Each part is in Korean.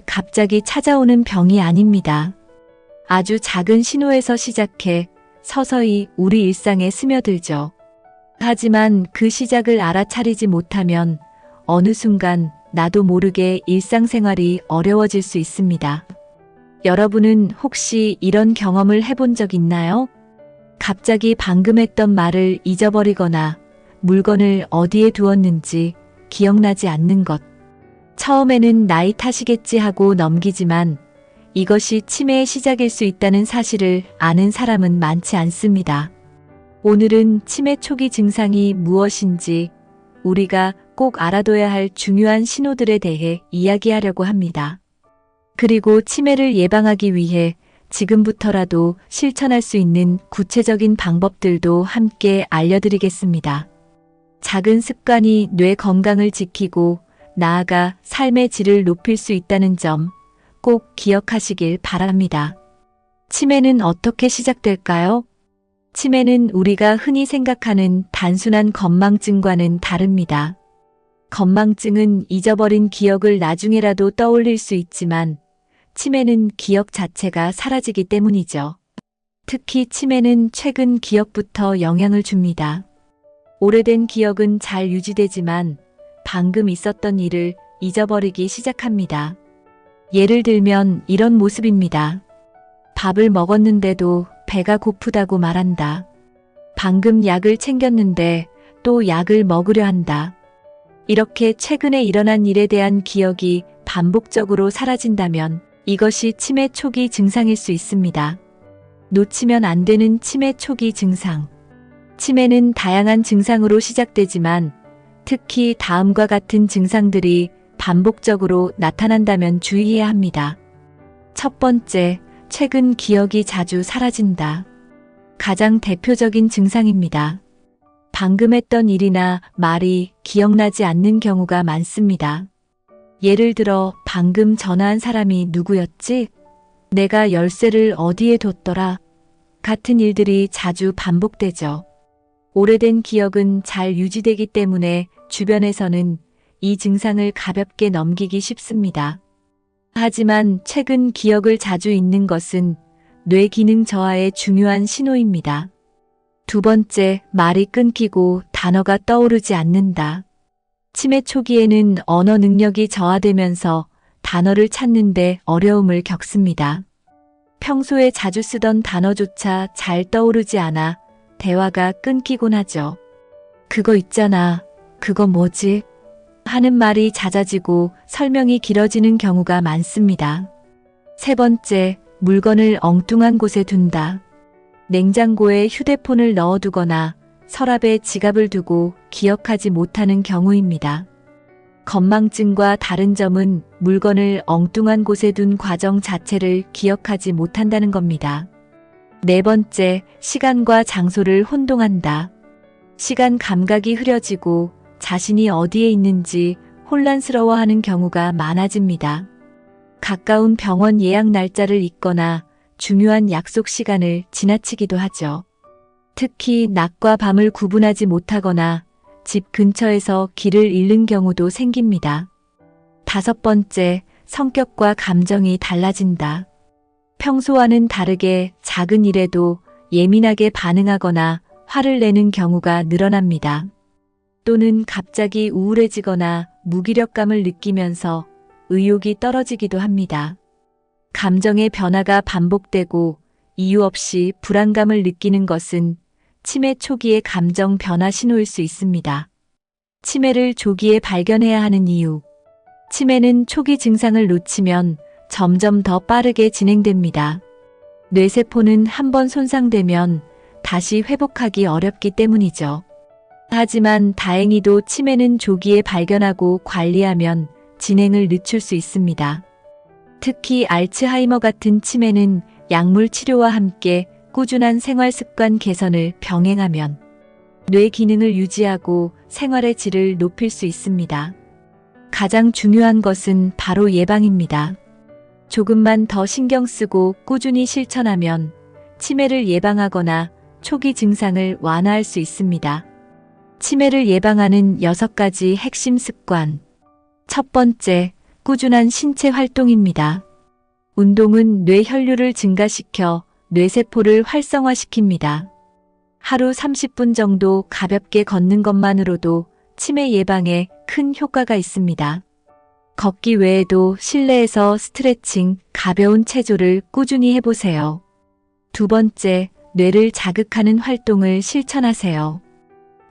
갑자기 찾아오는 병이 아닙니다. 아주 작은 신호에서 시작해 서서히 우리 일상에 스며들죠. 하지만 그 시작을 알아차리지 못하면 어느 순간 나도 모르게 일상생활이 어려워질 수 있습니다. 여러분은 혹시 이런 경험을 해본 적 있나요? 갑자기 방금 했던 말을 잊어버리거나 물건을 어디에 두었는지 기억나지 않는 것. 처음에는 나이 탓이겠지 하고 넘기지만 이것이 치매의 시작일 수 있다는 사실을 아는 사람은 많지 않습니다. 오늘은 치매 초기 증상이 무엇인지 우리가 꼭 알아둬야 할 중요한 신호들에 대해 이야기하려고 합니다. 그리고 치매를 예방하기 위해 지금부터라도 실천할 수 있는 구체적인 방법들도 함께 알려드리겠습니다. 작은 습관이 뇌 건강을 지키고 나아가 삶의 질을 높일 수 있다는 점 꼭 기억하시길 바랍니다. 치매는 어떻게 시작될까요? 치매는 우리가 흔히 생각하는 단순한 건망증과는 다릅니다. 건망증은 잊어버린 기억을 나중에라도 떠올릴 수 있지만 치매는 기억 자체가 사라지기 때문이죠. 특히 치매는 최근 기억부터 영향을 줍니다. 오래된 기억은 잘 유지되지만 방금 있었던 일을 잊어버리기 시작합니다. 예를 들면 이런 모습입니다. 밥을 먹었는데도 배가 고프다고 말한다. 방금 약을 챙겼는데 또 약을 먹으려 한다. 이렇게 최근에 일어난 일에 대한 기억이 반복적으로 사라진다면 이것이 치매 초기 증상일 수 있습니다. 놓치면 안 되는 치매 초기 증상. 치매는 다양한 증상으로 시작되지만 특히 다음과 같은 증상들이 반복적으로 나타난다면 주의해야 합니다. 첫 번째, 최근 기억이 자주 사라진다. 가장 대표적인 증상입니다. 방금 했던 일이나 말이 기억나지 않는 경우가 많습니다. 예를 들어 방금 전화한 사람이 누구였지? 내가 열쇠를 어디에 뒀더라? 같은 일들이 자주 반복되죠. 오래된 기억은 잘 유지되기 때문에 주변에서는 이 증상을 가볍게 넘기기 쉽습니다. 하지만 최근 기억을 자주 잊는 것은 뇌 기능 저하의 중요한 신호입니다. 두 번째, 말이 끊기고 단어가 떠오르지 않는다. 치매 초기에는 언어 능력이 저하되면서 단어를 찾는데 어려움을 겪습니다. 평소에 자주 쓰던 단어조차 잘 떠오르지 않아 대화가 끊기곤 하죠. 그거 있잖아. 그거 뭐지? 하는 말이 잦아지고 설명이 길어지는 경우가 많습니다. 세 번째, 물건을 엉뚱한 곳에 둔다. 냉장고에 휴대폰을 넣어두거나 서랍에 지갑을 두고 기억하지 못하는 경우입니다. 건망증과 다른 점은 물건을 엉뚱한 곳에 둔 과정 자체를 기억하지 못한다는 겁니다. 네 번째, 시간과 장소를 혼동한다. 시간 감각이 흐려지고 자신이 어디에 있는지 혼란스러워하는 경우가 많아집니다. 가까운 병원 예약 날짜를 잊거나 중요한 약속 시간을 지나치기도 하죠. 특히 낮과 밤을 구분하지 못하거나 집 근처에서 길을 잃는 경우도 생깁니다. 다섯 번째, 성격과 감정이 달라진다. 평소와는 다르게 작은 일에도 예민하게 반응하거나 화를 내는 경우가 늘어납니다. 또는 갑자기 우울해지거나 무기력감을 느끼면서 의욕이 떨어지기도 합니다. 감정의 변화가 반복되고 이유 없이 불안감을 느끼는 것은 치매 초기의 감정 변화 신호일 수 있습니다. 치매를 조기에 발견해야 하는 이유. 치매는 초기 증상을 놓치면 점점 더 빠르게 진행됩니다. 뇌세포는 한번 손상되면 다시 회복하기 어렵기 때문이죠. 하지만 다행히도 치매는 조기에 발견하고 관리하면 진행을 늦출 수 있습니다. 특히 알츠하이머 같은 치매는 약물 치료와 함께 꾸준한 생활 습관 개선을 병행하면 뇌 기능을 유지하고 생활의 질을 높일 수 있습니다. 가장 중요한 것은 바로 예방입니다. 조금만 더 신경 쓰고 꾸준히 실천하면 치매를 예방하거나 초기 증상을 완화할 수 있습니다. 치매를 예방하는 6가지 핵심 습관. 첫 번째, 꾸준한 신체 활동입니다. 운동은 뇌 혈류를 증가시켜 뇌세포를 활성화시킵니다. 하루 30분 정도 가볍게 걷는 것만으로도 치매 예방에 큰 효과가 있습니다. 걷기 외에도 실내에서 스트레칭, 가벼운 체조를 꾸준히 해보세요. 두 번째, 뇌를 자극하는 활동을 실천하세요.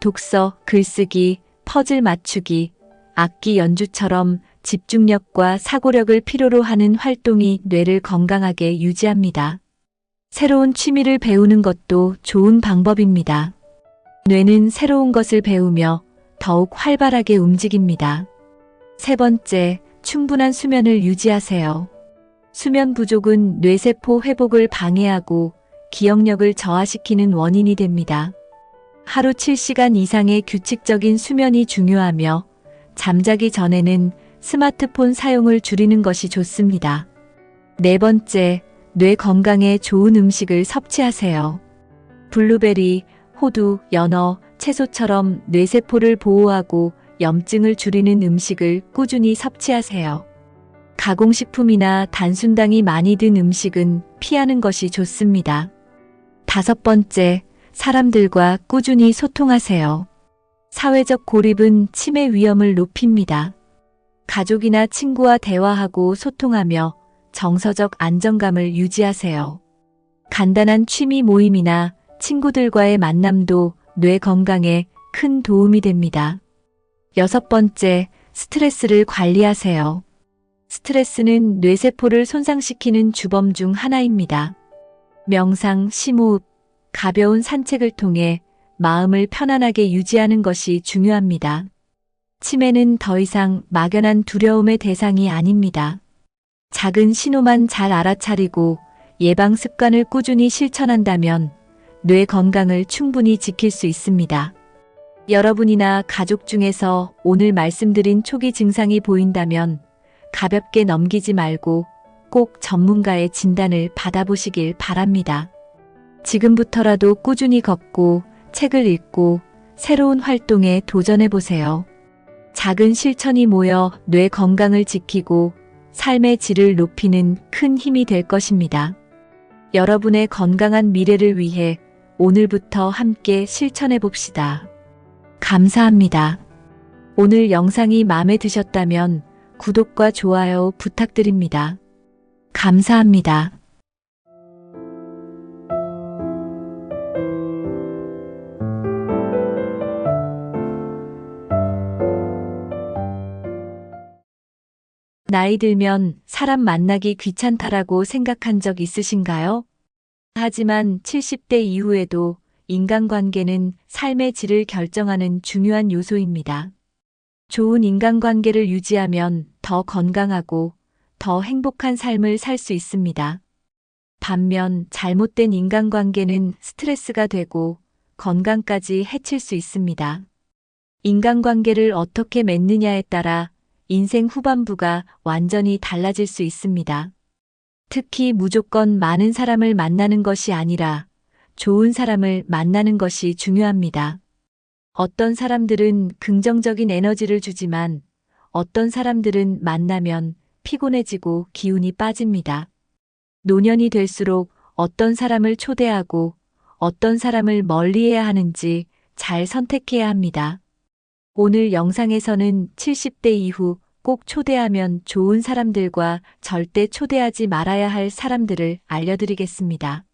독서, 글쓰기, 퍼즐 맞추기, 악기 연주처럼 집중력과 사고력을 필요로 하는 활동이 뇌를 건강하게 유지합니다. 새로운 취미를 배우는 것도 좋은 방법입니다. 뇌는 새로운 것을 배우며 더욱 활발하게 움직입니다. 세 번째, 충분한 수면을 유지하세요. 수면 부족은 뇌세포 회복을 방해하고 기억력을 저하시키는 원인이 됩니다. 하루 7시간 이상의 규칙적인 수면이 중요하며 잠자기 전에는 스마트폰 사용을 줄이는 것이 좋습니다. 네 번째, 뇌 건강에 좋은 음식을 섭취하세요. 블루베리, 호두, 연어, 채소처럼 뇌세포를 보호하고 염증을 줄이는 음식을 꾸준히 섭취하세요. 가공식품이나 단순당이 많이 든 음식은 피하는 것이 좋습니다. 다섯 번째, 사람들과 꾸준히 소통하세요. 사회적 고립은 치매 위험을 높입니다. 가족이나 친구와 대화하고 소통하며 정서적 안정감을 유지하세요. 간단한 취미 모임이나 친구들과의 만남도 뇌 건강에 큰 도움이 됩니다. 여섯 번째, 스트레스를 관리하세요. 스트레스는 뇌세포를 손상시키는 주범 중 하나입니다. 명상, 심호흡, 가벼운 산책을 통해 마음을 편안하게 유지하는 것이 중요합니다. 치매는 더 이상 막연한 두려움의 대상이 아닙니다. 작은 신호만 잘 알아차리고 예방 습관을 꾸준히 실천한다면 뇌 건강을 충분히 지킬 수 있습니다. 여러분이나 가족 중에서 오늘 말씀드린 초기 증상이 보인다면 가볍게 넘기지 말고 꼭 전문가의 진단을 받아보시길 바랍니다. 지금부터라도 꾸준히 걷고 책을 읽고 새로운 활동에 도전해보세요. 작은 실천이 모여 뇌 건강을 지키고 삶의 질을 높이는 큰 힘이 될 것입니다. 여러분의 건강한 미래를 위해 오늘부터 함께 실천해봅시다. 감사합니다. 오늘 영상이 마음에 드셨다면 구독과 좋아요 부탁드립니다. 감사합니다. 나이 들면 사람 만나기 귀찮다라고 생각한 적 있으신가요? 하지만 70대 이후에도 인간관계는 삶의 질을 결정하는 중요한 요소입니다. 좋은 인간관계를 유지하면 더 건강하고 더 행복한 삶을 살 수 있습니다. 반면 잘못된 인간관계는 스트레스가 되고 건강까지 해칠 수 있습니다. 인간관계를 어떻게 맺느냐에 따라 인생 후반부가 완전히 달라질 수 있습니다. 특히 무조건 많은 사람을 만나는 것이 아니라 좋은 사람을 만나는 것이 중요합니다. 어떤 사람들은 긍정적인 에너지를 주지만 어떤 사람들은 만나면 피곤해지고 기운이 빠집니다. 노년이 될수록 어떤 사람을 초대하고 어떤 사람을 멀리해야 하는지 잘 선택해야 합니다. 오늘 영상에서는 70대 이후 꼭 초대하면 좋은 사람들과 절대 초대하지 말아야 할 사람들을 알려드리겠습니다.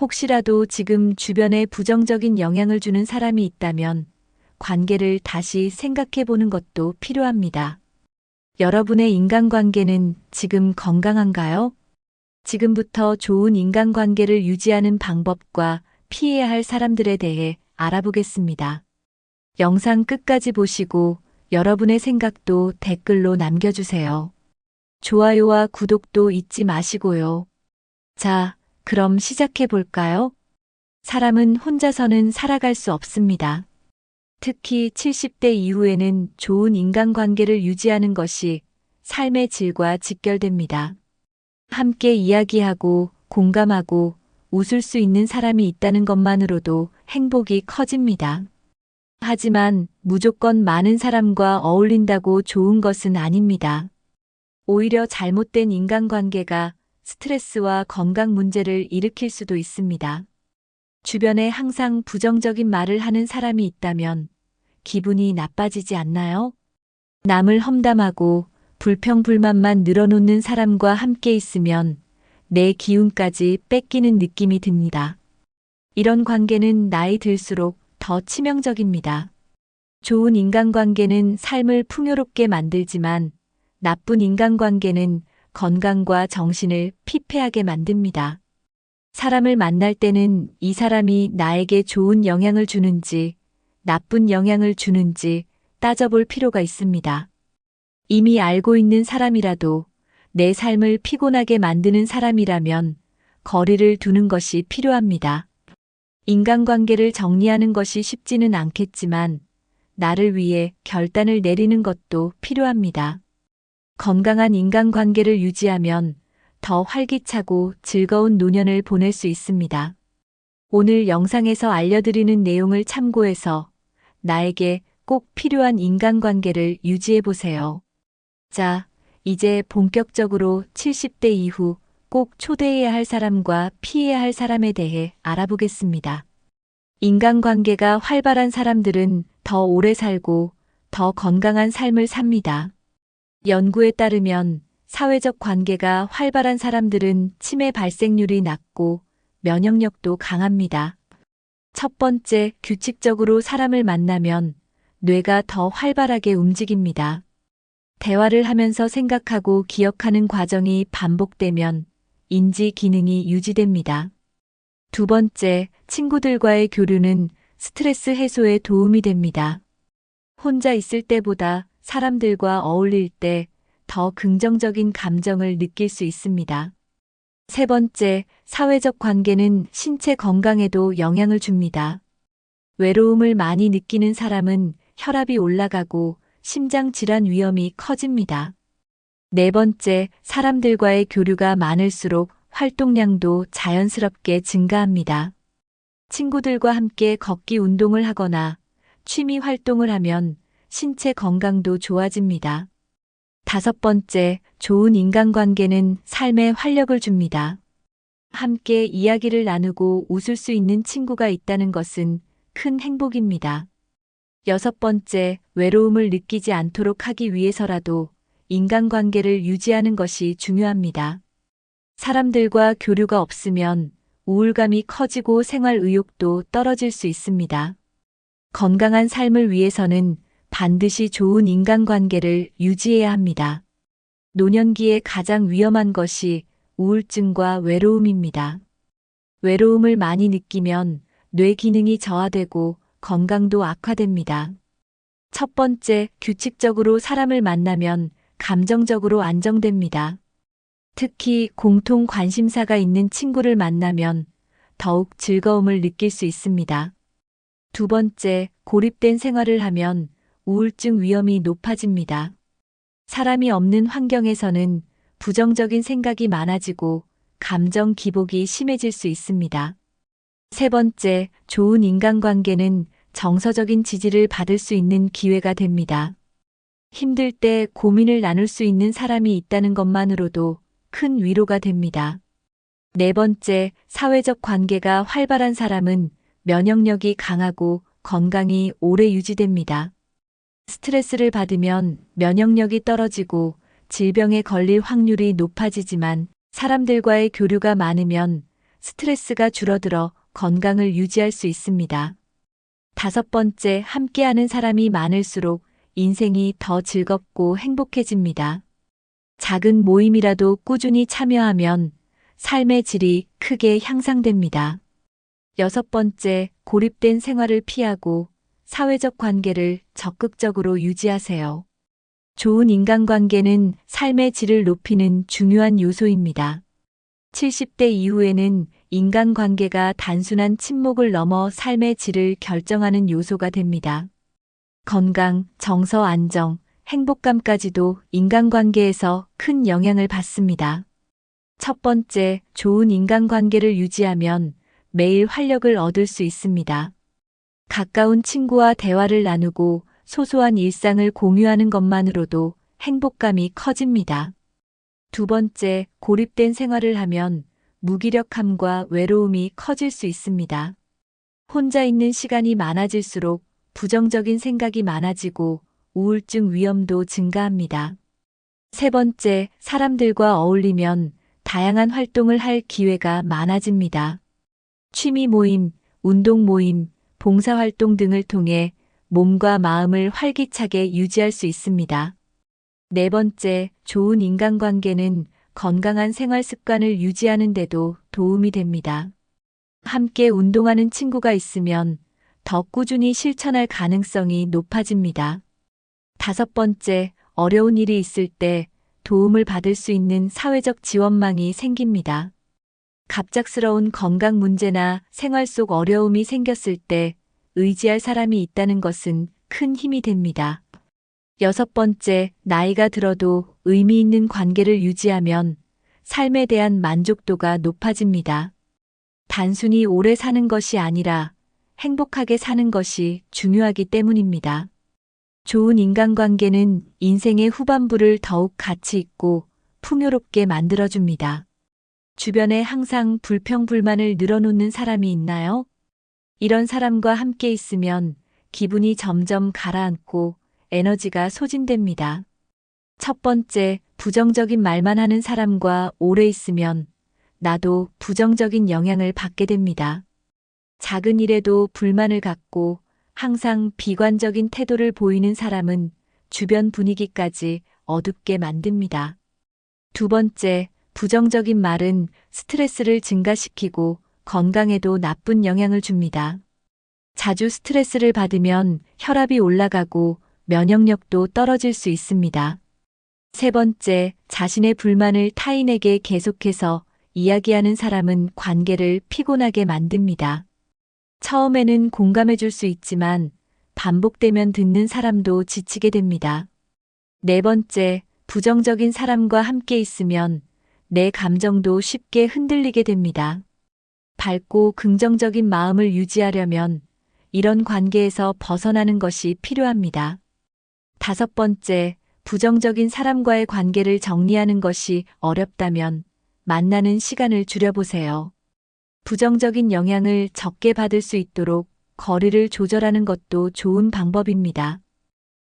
혹시라도 지금 주변에 부정적인 영향을 주는 사람이 있다면 관계를 다시 생각해 보는 것도 필요합니다. 여러분의 인간관계는 지금 건강한가요? 지금부터 좋은 인간관계를 유지하는 방법과 피해야 할 사람들에 대해 알아보겠습니다. 영상 끝까지 보시고 여러분의 생각도 댓글로 남겨주세요. 좋아요와 구독도 잊지 마시고요. 자, 그럼 시작해 볼까요? 사람은 혼자서는 살아갈 수 없습니다. 특히 70대 이후에는 좋은 인간관계를 유지하는 것이 삶의 질과 직결됩니다. 함께 이야기하고 공감하고 웃을 수 있는 사람이 있다는 것만으로도 행복이 커집니다. 하지만 무조건 많은 사람과 어울린다고 좋은 것은 아닙니다. 오히려 잘못된 인간관계가 스트레스와 건강 문제를 일으킬 수도 있습니다. 주변에 항상 부정적인 말을 하는 사람이 있다면 기분이 나빠지지 않나요? 남을 험담하고 불평불만만 늘어놓는 사람과 함께 있으면 내 기운까지 뺏기는 느낌이 듭니다. 이런 관계는 나이 들수록 더 치명적입니다. 좋은 인간관계는 삶을 풍요롭게 만들지만 나쁜 인간관계는 건강과 정신을 피폐하게 만듭니다. 사람을 만날 때는 이 사람이 나에게 좋은 영향을 주는지 나쁜 영향을 주는지 따져볼 필요가 있습니다. 이미 알고 있는 사람이라도 내 삶을 피곤하게 만드는 사람이라면 거리를 두는 것이 필요합니다. 인간관계를 정리하는 것이 쉽지는 않겠지만 나를 위해 결단을 내리는 것도 필요합니다. 건강한 인간관계를 유지하면 더 활기차고 즐거운 노년을 보낼 수 있습니다. 오늘 영상에서 알려드리는 내용을 참고해서 나에게 꼭 필요한 인간관계를 유지해 보세요. 자, 이제 본격적으로 70대 이후 꼭 초대해야 할 사람과 피해야 할 사람에 대해 알아보겠습니다. 인간관계가 활발한 사람들은 더 오래 살고 더 건강한 삶을 삽니다. 연구에 따르면 사회적 관계가 활발한 사람들은 치매 발생률이 낮고 면역력도 강합니다. 첫 번째, 규칙적으로 사람을 만나면 뇌가 더 활발하게 움직입니다. 대화를 하면서 생각하고 기억하는 과정이 반복되면 인지 기능이 유지됩니다. 두 번째, 친구들과의 교류는 스트레스 해소에 도움이 됩니다. 혼자 있을 때보다 사람들과 어울릴 때 더 긍정적인 감정을 느낄 수 있습니다. 세 번째, 사회적 관계는 신체 건강에도 영향을 줍니다. 외로움을 많이 느끼는 사람은 혈압이 올라가고 심장 질환 위험이 커집니다. 네 번째, 사람들과의 교류가 많을수록 활동량도 자연스럽게 증가합니다. 친구들과 함께 걷기 운동을 하거나 취미 활동을 하면 신체 건강도 좋아집니다. 다섯 번째, 좋은 인간관계는 삶에 활력을 줍니다. 함께 이야기를 나누고 웃을 수 있는 친구가 있다는 것은 큰 행복입니다. 여섯 번째, 외로움을 느끼지 않도록 하기 위해서라도 인간관계를 유지하는 것이 중요합니다. 사람들과 교류가 없으면 우울감이 커지고 생활 의욕도 떨어질 수 있습니다. 건강한 삶을 위해서는 반드시 좋은 인간관계를 유지해야 합니다. 노년기에 가장 위험한 것이 우울증과 외로움입니다. 외로움을 많이 느끼면 뇌 기능이 저하되고 건강도 악화됩니다. 첫 번째, 규칙적으로 사람을 만나면 감정적으로 안정됩니다. 특히 공통 관심사가 있는 친구를 만나면 더욱 즐거움을 느낄 수 있습니다. 두 번째, 고립된 생활을 하면 우울증 위험이 높아집니다. 사람이 없는 환경에서는 부정적인 생각이 많아지고 감정 기복이 심해질 수 있습니다. 세 번째, 좋은 인간관계는 정서적인 지지를 받을 수 있는 기회가 됩니다. 힘들 때 고민을 나눌 수 있는 사람이 있다는 것만으로도 큰 위로가 됩니다. 네 번째, 사회적 관계가 활발한 사람은 면역력이 강하고 건강이 오래 유지됩니다. 스트레스를 받으면 면역력이 떨어지고 질병에 걸릴 확률이 높아지지만 사람들과의 교류가 많으면 스트레스가 줄어들어 건강을 유지할 수 있습니다. 다섯 번째, 함께하는 사람이 많을수록 인생이 더 즐겁고 행복해집니다. 작은 모임이라도 꾸준히 참여하면 삶의 질이 크게 향상됩니다. 여섯 번째, 고립된 생활을 피하고 사회적 관계를 적극적으로 유지하세요. 좋은 인간관계는 삶의 질을 높이는 중요한 요소입니다. 70대 이후에는 인간관계가 단순한 친목을 넘어 삶의 질을 결정하는 요소가 됩니다. 건강, 정서 안정, 행복감까지도 인간관계에서 큰 영향을 받습니다. 첫 번째, 좋은 인간관계를 유지하면 매일 활력을 얻을 수 있습니다. 가까운 친구와 대화를 나누고 소소한 일상을 공유하는 것만으로도 행복감이 커집니다. 두 번째, 고립된 생활을 하면 무기력함과 외로움이 커질 수 있습니다. 혼자 있는 시간이 많아질수록 부정적인 생각이 많아지고 우울증 위험도 증가합니다. 세 번째, 사람들과 어울리면 다양한 활동을 할 기회가 많아집니다. 취미 모임, 운동 모임, 봉사활동 등을 통해 몸과 마음을 활기차게 유지할 수 있습니다. 네 번째, 좋은 인간관계는 건강한 생활 습관을 유지하는 데도 도움이 됩니다. 함께 운동하는 친구가 있으면 더 꾸준히 실천할 가능성이 높아집니다. 다섯 번째, 어려운 일이 있을 때 도움을 받을 수 있는 사회적 지원망이 생깁니다. 갑작스러운 건강 문제나 생활 속 어려움이 생겼을 때 의지할 사람이 있다는 것은 큰 힘이 됩니다. 여섯 번째, 나이가 들어도 의미 있는 관계를 유지하면 삶에 대한 만족도가 높아집니다. 단순히 오래 사는 것이 아니라 행복하게 사는 것이 중요하기 때문입니다. 좋은 인간관계는 인생의 후반부를 더욱 가치 있고 풍요롭게 만들어줍니다. 주변에 항상 불평불만을 늘어놓는 사람이 있나요? 이런 사람과 함께 있으면 기분이 점점 가라앉고 에너지가 소진됩니다. 첫 번째, 부정적인 말만 하는 사람과 오래 있으면 나도 부정적인 영향을 받게 됩니다. 작은 일에도 불만을 갖고 항상 비관적인 태도를 보이는 사람은 주변 분위기까지 어둡게 만듭니다. 두 번째, 부정적인 말은 스트레스를 증가시키고 건강에도 나쁜 영향을 줍니다. 자주 스트레스를 받으면 혈압이 올라가고 면역력도 떨어질 수 있습니다. 세 번째, 자신의 불만을 타인에게 계속해서 이야기하는 사람은 관계를 피곤하게 만듭니다. 처음에는 공감해 줄 수 있지만 반복되면 듣는 사람도 지치게 됩니다. 네 번째, 부정적인 사람과 함께 있으면 내 감정도 쉽게 흔들리게 됩니다. 밝고 긍정적인 마음을 유지하려면 이런 관계에서 벗어나는 것이 필요합니다. 다섯 번째, 부정적인 사람과의 관계를 정리하는 것이 어렵다면 만나는 시간을 줄여보세요. 부정적인 영향을 적게 받을 수 있도록 거리를 조절하는 것도 좋은 방법입니다.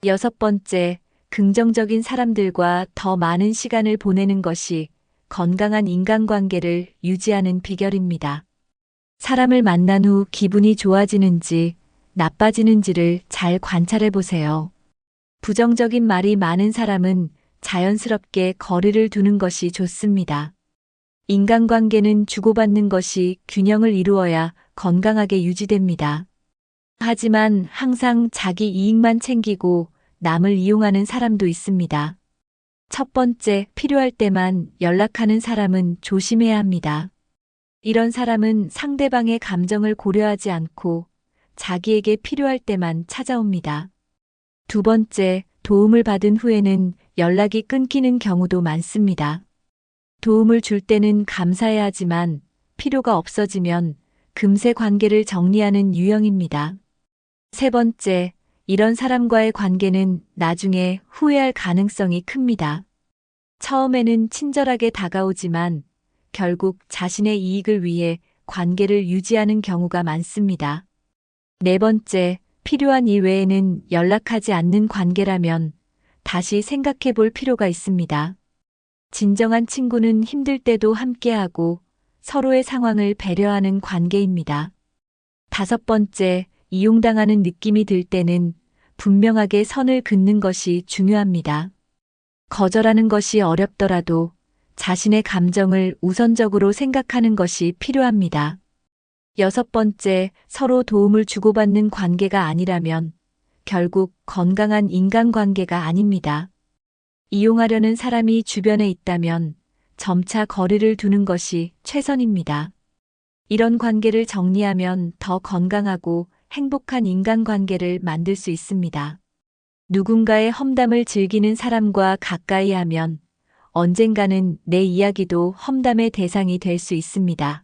여섯 번째, 긍정적인 사람들과 더 많은 시간을 보내는 것이 건강한 인간관계를 유지하는 비결입니다. 사람을 만난 후 기분이 좋아지는지 나빠지는지를 잘 관찰해 보세요. 부정적인 말이 많은 사람은 자연스럽게 거리를 두는 것이 좋습니다. 인간관계는 주고받는 것이 균형을 이루어야 건강하게 유지됩니다. 하지만 항상 자기 이익만 챙기고 남을 이용하는 사람도 있습니다. 첫 번째, 필요할 때만 연락하는 사람은 조심해야 합니다. 이런 사람은 상대방의 감정을 고려하지 않고 자기에게 필요할 때만 찾아옵니다. 두 번째, 도움을 받은 후에는 연락이 끊기는 경우도 많습니다. 도움을 줄 때는 감사해야 하지만 필요가 없어지면 금세 관계를 정리하는 유형입니다. 세 번째, 이런 사람과의 관계는 나중에 후회할 가능성이 큽니다. 처음에는 친절하게 다가오지만 결국 자신의 이익을 위해 관계를 유지하는 경우가 많습니다. 네 번째, 필요한 일 외에는 연락하지 않는 관계라면 다시 생각해 볼 필요가 있습니다. 진정한 친구는 힘들 때도 함께하고 서로의 상황을 배려하는 관계입니다. 다섯 번째, 이용당하는 느낌이 들 때는 분명하게 선을 긋는 것이 중요합니다. 거절하는 것이 어렵더라도 자신의 감정을 우선적으로 생각하는 것이 필요합니다. 여섯 번째, 서로 도움을 주고받는 관계가 아니라면 결국 건강한 인간관계가 아닙니다. 이용하려는 사람이 주변에 있다면 점차 거리를 두는 것이 최선입니다. 이런 관계를 정리하면 더 건강하고 행복한 인간관계를 만들 수 있습니다. 누군가의 험담을 즐기는 사람과 가까이 하면 언젠가는 내 이야기도 험담의 대상이 될 수 있습니다.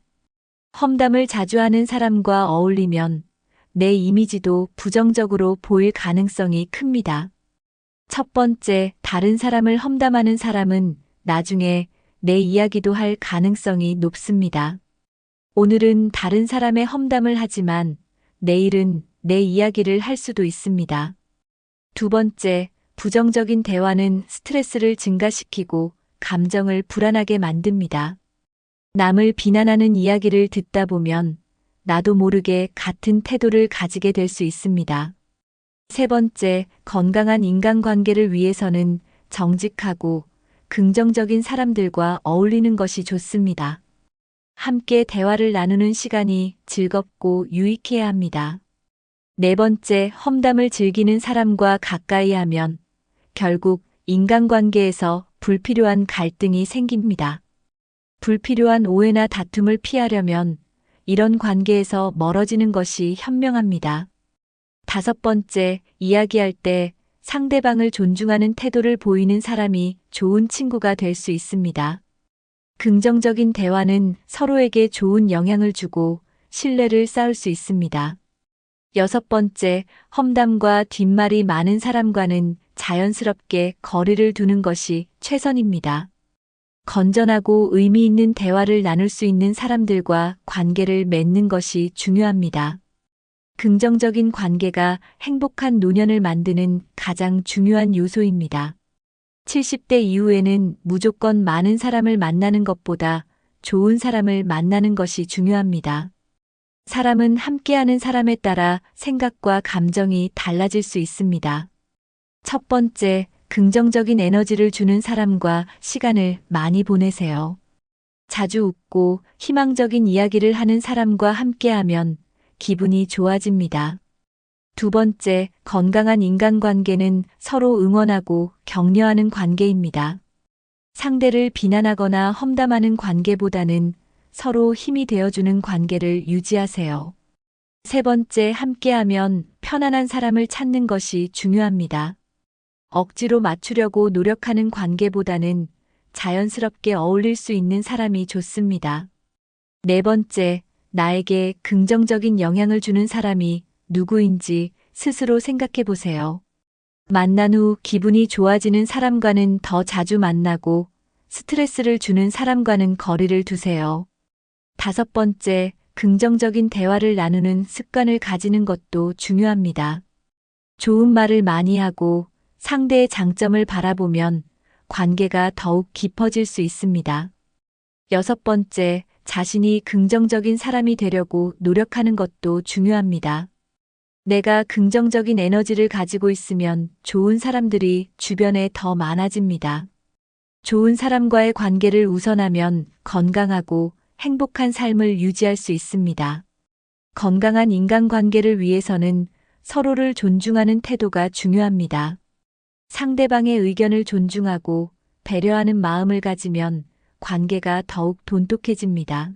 험담을 자주 하는 사람과 어울리면 내 이미지도 부정적으로 보일 가능성이 큽니다. 첫 번째, 다른 사람을 험담하는 사람은 나중에 내 이야기도 할 가능성이 높습니다. 오늘은 다른 사람의 험담을 하지만 내일은 내 이야기를 할 수도 있습니다. 두 번째, 부정적인 대화는 스트레스를 증가시키고 감정을 불안하게 만듭니다. 남을 비난하는 이야기를 듣다 보면 나도 모르게 같은 태도를 가지게 될 수 있습니다. 세 번째, 건강한 인간관계를 위해서는 정직하고 긍정적인 사람들과 어울리는 것이 좋습니다. 함께 대화를 나누는 시간이 즐겁고 유익해야 합니다. 네 번째, 험담을 즐기는 사람과 가까이 하면 결국 인간관계에서 불필요한 갈등이 생깁니다. 불필요한 오해나 다툼을 피하려면 이런 관계에서 멀어지는 것이 현명합니다. 다섯 번째, 이야기할 때 상대방을 존중하는 태도를 보이는 사람이 좋은 친구가 될 수 있습니다. 긍정적인 대화는 서로에게 좋은 영향을 주고 신뢰를 쌓을 수 있습니다. 여섯 번째, 험담과 뒷말이 많은 사람과는 자연스럽게 거리를 두는 것이 최선입니다. 건전하고 의미 있는 대화를 나눌 수 있는 사람들과 관계를 맺는 것이 중요합니다. 긍정적인 관계가 행복한 노년을 만드는 가장 중요한 요소입니다. 70대 이후에는 무조건 많은 사람을 만나는 것보다 좋은 사람을 만나는 것이 중요합니다. 사람은 함께하는 사람에 따라 생각과 감정이 달라질 수 있습니다. 첫 번째, 긍정적인 에너지를 주는 사람과 시간을 많이 보내세요. 자주 웃고 희망적인 이야기를 하는 사람과 함께하면 기분이 좋아집니다. 두 번째, 건강한 인간관계는 서로 응원하고 격려하는 관계입니다. 상대를 비난하거나 험담하는 관계보다는 서로 힘이 되어주는 관계를 유지하세요. 세 번째, 함께하면 편안한 사람을 찾는 것이 중요합니다. 억지로 맞추려고 노력하는 관계보다는 자연스럽게 어울릴 수 있는 사람이 좋습니다. 네 번째, 나에게 긍정적인 영향을 주는 사람이 누구인지 스스로 생각해 보세요. 만난 후 기분이 좋아지는 사람과는 더 자주 만나고 스트레스를 주는 사람과는 거리를 두세요. 다섯 번째, 긍정적인 대화를 나누는 습관을 가지는 것도 중요합니다. 좋은 말을 많이 하고 상대의 장점을 바라보면 관계가 더욱 깊어질 수 있습니다. 여섯 번째, 자신이 긍정적인 사람이 되려고 노력하는 것도 중요합니다. 내가 긍정적인 에너지를 가지고 있으면 좋은 사람들이 주변에 더 많아집니다. 좋은 사람과의 관계를 우선하면 건강하고 행복한 삶을 유지할 수 있습니다. 건강한 인간관계를 위해서는 서로를 존중하는 태도가 중요합니다. 상대방의 의견을 존중하고 배려하는 마음을 가지면 관계가 더욱 돈독해집니다.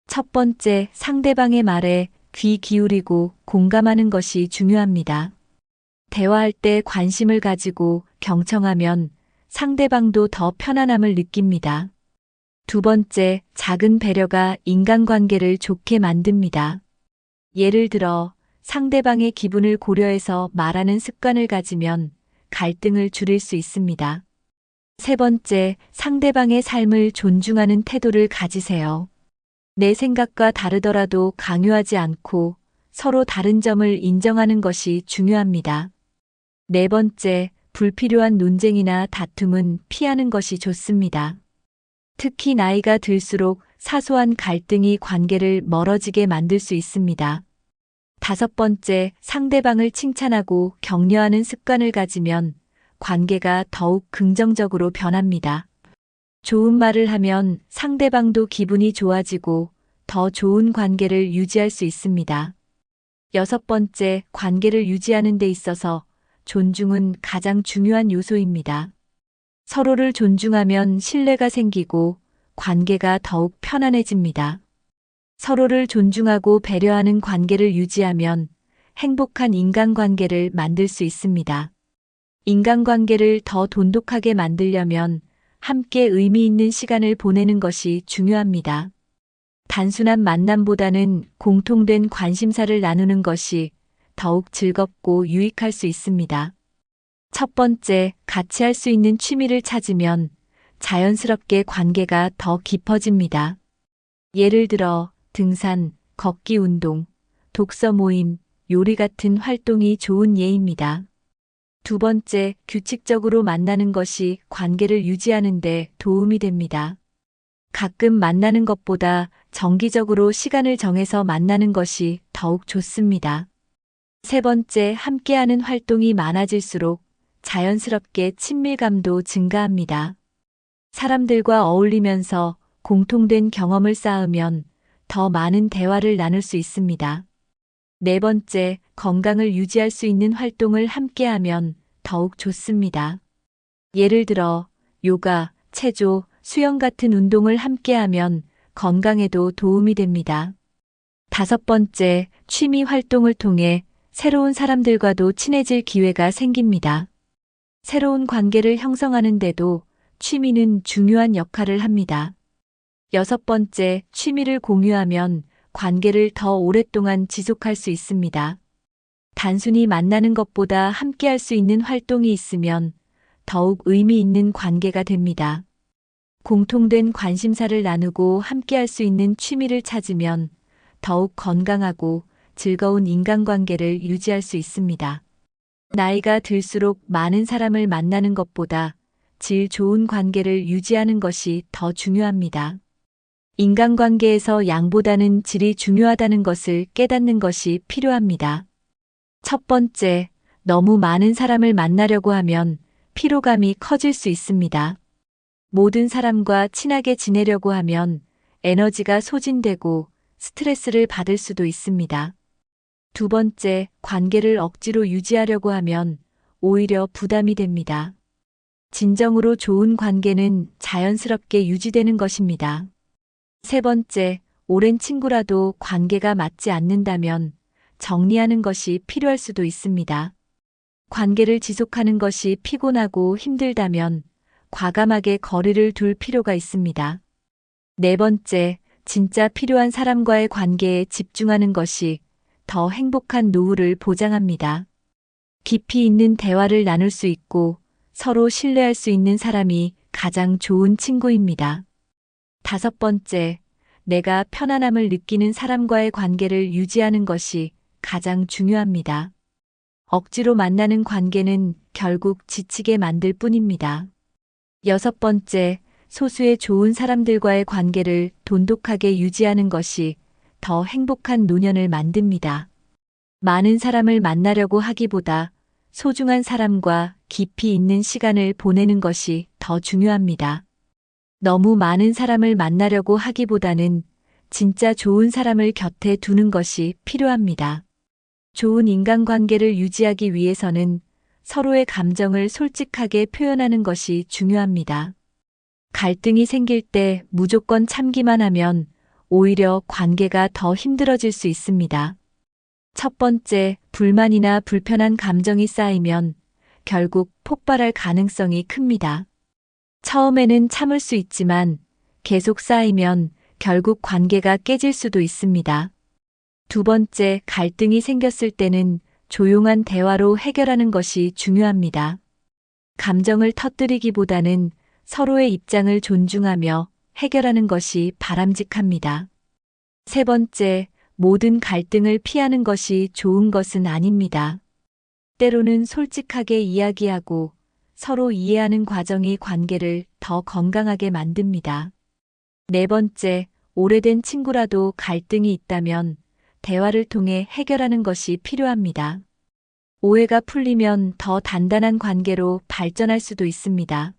첫 번째, 상대방의 말에 귀 기울이고 공감하는 것이 중요합니다. 대화할 때 관심을 가지고 경청하면 상대방도 더 편안함을 느낍니다. 두 번째, 작은 배려가 인간관계를 좋게 만듭니다. 예를 들어 상대방의 기분을 고려해서 말하는 습관을 가지면 갈등을 줄일 수 있습니다. 세 번째, 상대방의 삶을 존중하는 태도를 가지세요. 내 생각과 다르더라도 강요하지 않고 서로 다른 점을 인정하는 것이 중요합니다. 네 번째, 불필요한 논쟁이나 다툼은 피하는 것이 좋습니다. 특히 나이가 들수록 사소한 갈등이 관계를 멀어지게 만들 수 있습니다. 다섯 번째, 상대방을 칭찬하고 격려하는 습관을 가지면 관계가 더욱 긍정적으로 변합니다. 좋은 말을 하면 상대방도 기분이 좋아지고 더 좋은 관계를 유지할 수 있습니다. 여섯 번째, 관계를 유지하는 데 있어서 존중은 가장 중요한 요소입니다. 서로를 존중하면 신뢰가 생기고 관계가 더욱 편안해집니다. 서로를 존중하고 배려하는 관계를 유지하면 행복한 인간관계를 만들 수 있습니다. 인간관계를 더 돈독하게 만들려면 함께 의미 있는 시간을 보내는 것이 중요합니다. 단순한 만남보다는 공통된 관심사를 나누는 것이 더욱 즐겁고 유익할 수 있습니다. 첫 번째, 같이 할 수 있는 취미를 찾으면 자연스럽게 관계가 더 깊어집니다. 예를 들어 등산, 걷기 운동, 독서 모임, 요리 같은 활동이 좋은 예입니다. 두 번째, 규칙적으로 만나는 것이 관계를 유지하는 데 도움이 됩니다. 가끔 만나는 것보다 정기적으로 시간을 정해서 만나는 것이 더욱 좋습니다. 세 번째, 함께하는 활동이 많아질수록 자연스럽게 친밀감도 증가합니다. 사람들과 어울리면서 공통된 경험을 쌓으면 더 많은 대화를 나눌 수 있습니다. 네 번째, 건강을 유지할 수 있는 활동을 함께하면 더욱 좋습니다. 예를 들어 요가, 체조, 수영 같은 운동을 함께하면 건강에도 도움이 됩니다. 다섯 번째, 취미 활동을 통해 새로운 사람들과도 친해질 기회가 생깁니다. 새로운 관계를 형성하는 데도 취미는 중요한 역할을 합니다. 여섯 번째, 취미를 공유하면 관계를 더 오랫동안 지속할 수 있습니다. 단순히 만나는 것보다 함께할 수 있는 활동이 있으면 더욱 의미 있는 관계가 됩니다. 공통된 관심사를 나누고 함께할 수 있는 취미를 찾으면 더욱 건강하고 즐거운 인간관계를 유지할 수 있습니다. 나이가 들수록 많은 사람을 만나는 것보다 질 좋은 관계를 유지하는 것이 더 중요합니다. 인간관계에서 양보다는 질이 중요하다는 것을 깨닫는 것이 필요합니다. 첫 번째, 너무 많은 사람을 만나려고 하면 피로감이 커질 수 있습니다. 모든 사람과 친하게 지내려고 하면 에너지가 소진되고 스트레스를 받을 수도 있습니다. 두 번째, 관계를 억지로 유지하려고 하면 오히려 부담이 됩니다. 진정으로 좋은 관계는 자연스럽게 유지되는 것입니다. 세 번째, 오랜 친구라도 관계가 맞지 않는다면 정리하는 것이 필요할 수도 있습니다. 관계를 지속하는 것이 피곤하고 힘들다면 과감하게 거리를 둘 필요가 있습니다. 네 번째, 진짜 필요한 사람과의 관계에 집중하는 것이 더 행복한 노후를 보장합니다. 깊이 있는 대화를 나눌 수 있고 서로 신뢰할 수 있는 사람이 가장 좋은 친구입니다. 다섯 번째, 내가 편안함을 느끼는 사람과의 관계를 유지하는 것이 가장 중요합니다. 억지로 만나는 관계는 결국 지치게 만들 뿐입니다. 여섯 번째, 소수의 좋은 사람들과의 관계를 돈독하게 유지하는 것이 더 행복한 노년을 만듭니다. 많은 사람을 만나려고 하기보다 소중한 사람과 깊이 있는 시간을 보내는 것이 더 중요합니다. 너무 많은 사람을 만나려고 하기보다는 진짜 좋은 사람을 곁에 두는 것이 필요합니다. 좋은 인간관계를 유지하기 위해서는 서로의 감정을 솔직하게 표현하는 것이 중요합니다. 갈등이 생길 때 무조건 참기만 하면 오히려 관계가 더 힘들어질 수 있습니다. 첫 번째, 불만이나 불편한 감정이 쌓이면 결국 폭발할 가능성이 큽니다. 처음에는 참을 수 있지만 계속 쌓이면 결국 관계가 깨질 수도 있습니다. 두 번째, 갈등이 생겼을 때는 조용한 대화로 해결하는 것이 중요합니다. 감정을 터뜨리기보다는 서로의 입장을 존중하며 해결하는 것이 바람직합니다. 세 번째, 모든 갈등을 피하는 것이 좋은 것은 아닙니다. 때로는 솔직하게 이야기하고 서로 이해하는 과정이 관계를 더 건강하게 만듭니다. 네 번째, 오래된 친구라도 갈등이 있다면 대화를 통해 해결하는 것이 필요합니다. 오해가 풀리면 더 단단한 관계로 발전할 수도 있습니다.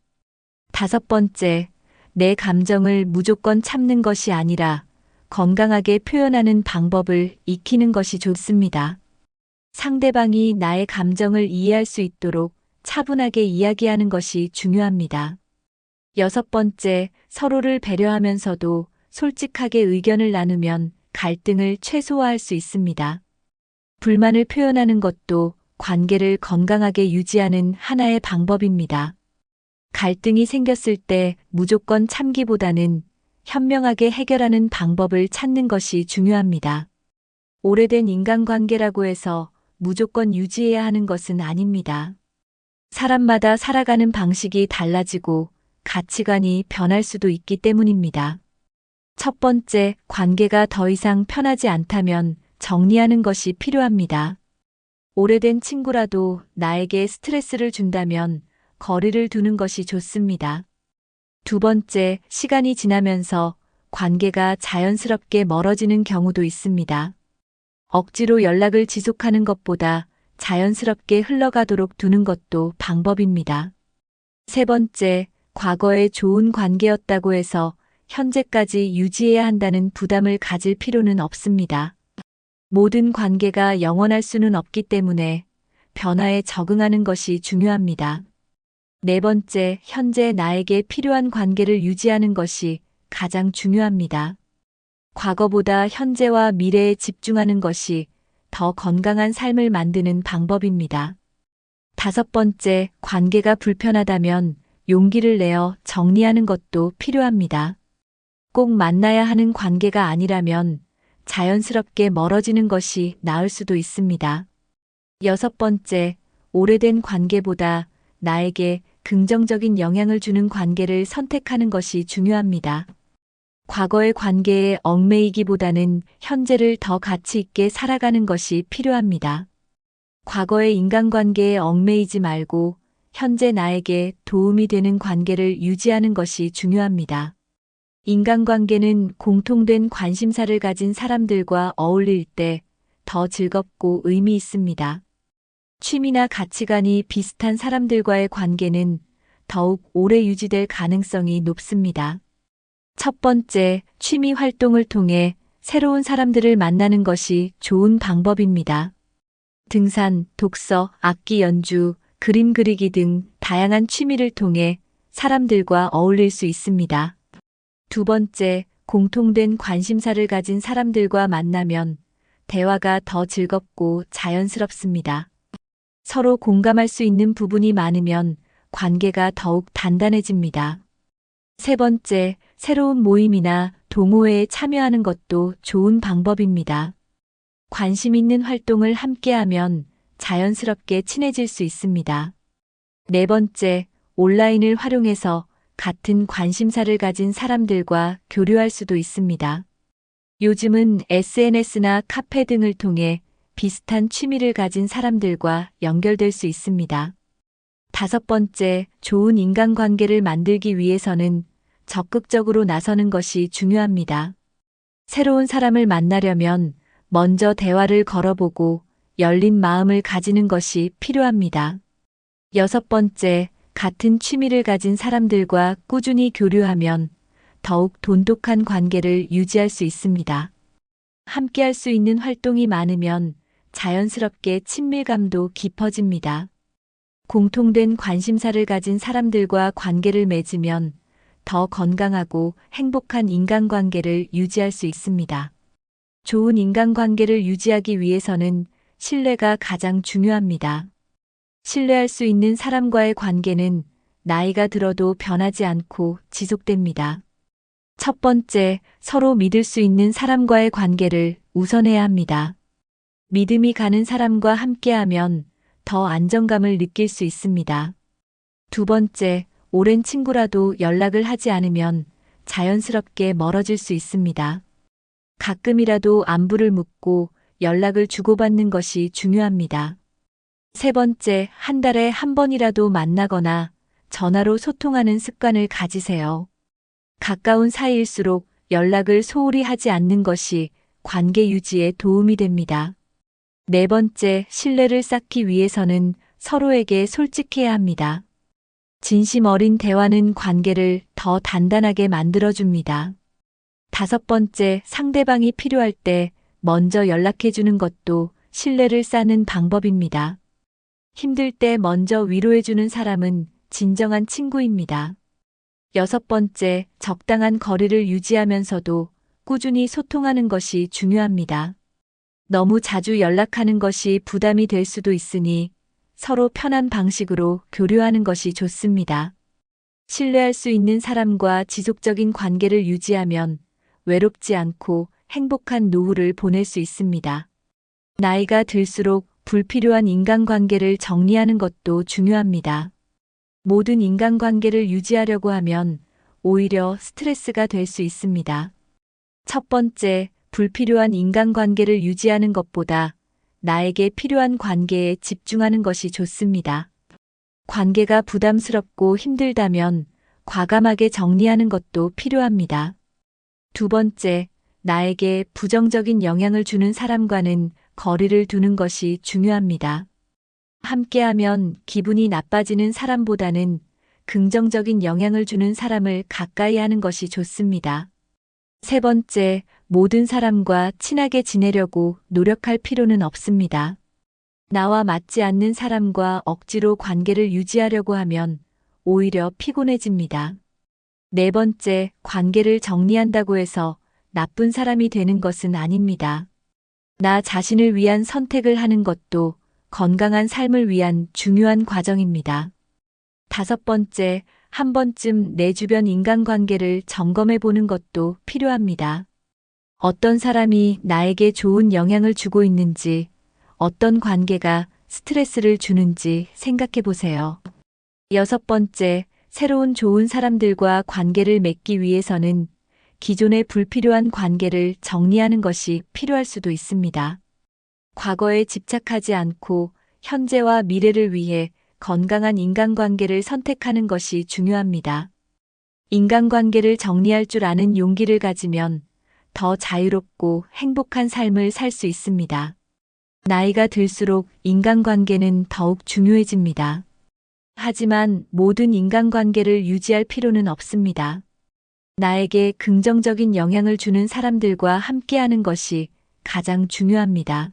다섯 번째, 내 감정을 무조건 참는 것이 아니라 건강하게 표현하는 방법을 익히는 것이 좋습니다. 상대방이 나의 감정을 이해할 수 있도록 차분하게 이야기하는 것이 중요합니다. 여섯 번째, 서로를 배려하면서도 솔직하게 의견을 나누면 갈등을 최소화할 수 있습니다. 불만을 표현하는 것도 관계를 건강하게 유지하는 하나의 방법입니다. 갈등이 생겼을 때 무조건 참기보다는 현명하게 해결하는 방법을 찾는 것이 중요합니다. 오래된 인간관계라고 해서 무조건 유지해야 하는 것은 아닙니다. 사람마다 살아가는 방식이 달라지고 가치관이 변할 수도 있기 때문입니다. 첫 번째, 관계가 더 이상 편하지 않다면 정리하는 것이 필요합니다. 오래된 친구라도 나에게 스트레스를 준다면 거리를 두는 것이 좋습니다. 두 번째, 시간이 지나면서 관계가 자연스럽게 멀어지는 경우도 있습니다. 억지로 연락을 지속하는 것보다 자연스럽게 흘러가도록 두는 것도 방법입니다. 세 번째, 과거에 좋은 관계였다고 해서 현재까지 유지해야 한다는 부담을 가질 필요는 없습니다. 모든 관계가 영원할 수는 없기 때문에 변화에 적응하는 것이 중요합니다. 네 번째, 현재 나에게 필요한 관계를 유지하는 것이 가장 중요합니다. 과거보다 현재와 미래에 집중하는 것이 더 건강한 삶을 만드는 방법입니다. 다섯 번째, 관계가 불편하다면 용기를 내어 정리하는 것도 필요합니다. 꼭 만나야 하는 관계가 아니라면 자연스럽게 멀어지는 것이 나을 수도 있습니다. 여섯 번째, 오래된 관계보다 나에게 긍정적인 영향을 주는 관계를 선택하는 것이 중요합니다. 과거의 관계에 얽매이기보다는 현재를 더 가치 있게 살아가는 것이 필요합니다. 과거의 인간관계에 얽매이지 말고 현재 나에게 도움이 되는 관계를 유지하는 것이 중요합니다. 인간관계는 공통된 관심사를 가진 사람들과 어울릴 때 더 즐겁고 의미 있습니다. 취미나 가치관이 비슷한 사람들과의 관계는 더욱 오래 유지될 가능성이 높습니다. 첫 번째, 취미 활동을 통해 새로운 사람들을 만나는 것이 좋은 방법입니다. 등산, 독서, 악기 연주, 그림 그리기 등 다양한 취미를 통해 사람들과 어울릴 수 있습니다. 두 번째, 공통된 관심사를 가진 사람들과 만나면 대화가 더 즐겁고 자연스럽습니다. 서로 공감할 수 있는 부분이 많으면 관계가 더욱 단단해집니다. 세 번째, 새로운 모임이나 동호회에 참여하는 것도 좋은 방법입니다. 관심 있는 활동을 함께하면 자연스럽게 친해질 수 있습니다. 네 번째, 온라인을 활용해서 같은 관심사를 가진 사람들과 교류할 수도 있습니다. 요즘은 SNS나 카페 등을 통해 비슷한 취미를 가진 사람들과 연결될 수 있습니다. 다섯 번째, 좋은 인간관계를 만들기 위해서는 적극적으로 나서는 것이 중요합니다. 새로운 사람을 만나려면 먼저 대화를 걸어보고 열린 마음을 가지는 것이 필요합니다. 여섯 번째, 같은 취미를 가진 사람들과 꾸준히 교류하면 더욱 돈독한 관계를 유지할 수 있습니다. 함께 할 수 있는 활동이 많으면 자연스럽게 친밀감도 깊어집니다. 공통된 관심사를 가진 사람들과 관계를 맺으면 더 건강하고 행복한 인간관계를 유지할 수 있습니다. 좋은 인간관계를 유지하기 위해서는 신뢰가 가장 중요합니다. 신뢰할 수 있는 사람과의 관계는 나이가 들어도 변하지 않고 지속됩니다. 첫 번째, 서로 믿을 수 있는 사람과의 관계를 우선해야 합니다. 믿음이 가는 사람과 함께하면 더 안정감을 느낄 수 있습니다. 두 번째, 오랜 친구라도 연락을 하지 않으면 자연스럽게 멀어질 수 있습니다. 가끔이라도 안부를 묻고 연락을 주고받는 것이 중요합니다. 세 번째, 한 달에 한 번이라도 만나거나 전화로 소통하는 습관을 가지세요. 가까운 사이일수록 연락을 소홀히 하지 않는 것이 관계 유지에 도움이 됩니다. 네 번째, 신뢰를 쌓기 위해서는 서로에게 솔직해야 합니다. 진심 어린 대화는 관계를 더 단단하게 만들어줍니다. 다섯 번째, 상대방이 필요할 때 먼저 연락해주는 것도 신뢰를 쌓는 방법입니다. 힘들 때 먼저 위로해주는 사람은 진정한 친구입니다. 여섯 번째, 적당한 거리를 유지하면서도 꾸준히 소통하는 것이 중요합니다. 너무 자주 연락하는 것이 부담이 될 수도 있으니 서로 편한 방식으로 교류하는 것이 좋습니다. 신뢰할 수 있는 사람과 지속적인 관계를 유지하면 외롭지 않고 행복한 노후를 보낼 수 있습니다. 나이가 들수록 불필요한 인간관계를 정리하는 것도 중요합니다. 모든 인간관계를 유지하려고 하면 오히려 스트레스가 될 수 있습니다. 첫 번째, 불필요한 인간관계를 유지하는 것보다 나에게 필요한 관계에 집중하는 것이 좋습니다. 관계가 부담스럽고 힘들다면 과감하게 정리하는 것도 필요합니다. 두 번째, 나에게 부정적인 영향을 주는 사람과는 거리를 두는 것이 중요합니다. 함께하면 기분이 나빠지는 사람보다는 긍정적인 영향을 주는 사람을 가까이 하는 것이 좋습니다. 세 번째, 모든 사람과 친하게 지내려고 노력할 필요는 없습니다. 나와 맞지 않는 사람과 억지로 관계를 유지하려고 하면 오히려 피곤해집니다. 네 번째, 관계를 정리한다고 해서 나쁜 사람이 되는 것은 아닙니다. 나 자신을 위한 선택을 하는 것도 건강한 삶을 위한 중요한 과정입니다. 다섯 번째, 한 번쯤 내 주변 인간관계를 점검해 보는 것도 필요합니다. 어떤 사람이 나에게 좋은 영향을 주고 있는지, 어떤 관계가 스트레스를 주는지 생각해 보세요. 여섯 번째, 새로운 좋은 사람들과 관계를 맺기 위해서는 기존의 불필요한 관계를 정리하는 것이 필요할 수도 있습니다. 과거에 집착하지 않고 현재와 미래를 위해 건강한 인간관계를 선택하는 것이 중요합니다. 인간관계를 정리할 줄 아는 용기를 가지면 더 자유롭고 행복한 삶을 살 수 있습니다. 나이가 들수록 인간관계는 더욱 중요해집니다. 하지만 모든 인간관계를 유지할 필요는 없습니다. 나에게 긍정적인 영향을 주는 사람들과 함께하는 것이 가장 중요합니다.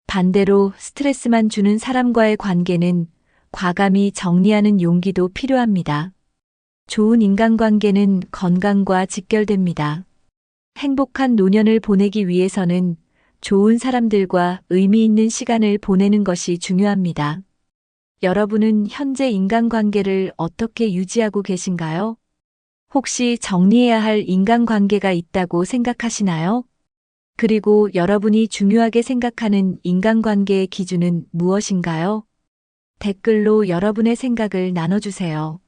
반대로 스트레스만 주는 사람과의 관계는 과감히 정리하는 용기도 필요합니다. 좋은 인간관계는 건강과 직결됩니다. 행복한 노년을 보내기 위해서는 좋은 사람들과 의미 있는 시간을 보내는 것이 중요합니다. 여러분은 현재 인간관계를 어떻게 유지하고 계신가요? 혹시 정리해야 할 인간관계가 있다고 생각하시나요? 그리고 여러분이 중요하게 생각하는 인간관계의 기준은 무엇인가요? 댓글로 여러분의 생각을 나눠주세요.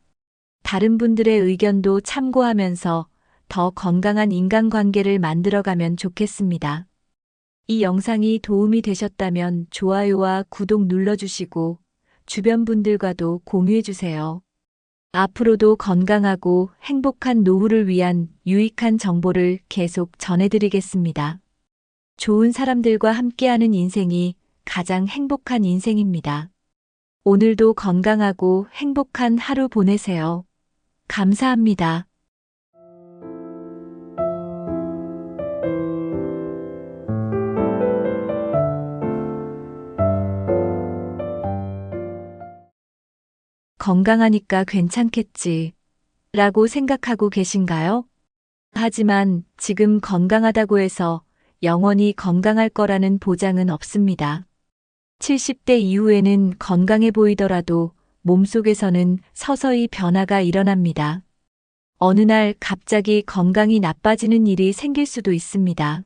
다른 분들의 의견도 참고하면서 더 건강한 인간관계를 만들어가면 좋겠습니다. 이 영상이 도움이 되셨다면 좋아요와 구독 눌러주시고 주변 분들과도 공유해주세요. 앞으로도 건강하고 행복한 노후를 위한 유익한 정보를 계속 전해드리겠습니다. 좋은 사람들과 함께하는 인생이 가장 행복한 인생입니다. 오늘도 건강하고 행복한 하루 보내세요. 감사합니다. 건강하니까 괜찮겠지 라고 생각하고 계신가요? 하지만 지금 건강하다고 해서 영원히 건강할 거라는 보장은 없습니다. 70대 이후에는 건강해 보이더라도 몸속에서는 서서히 변화가 일어납니다. 어느 날 갑자기 건강이 나빠지는 일이 생길 수도 있습니다.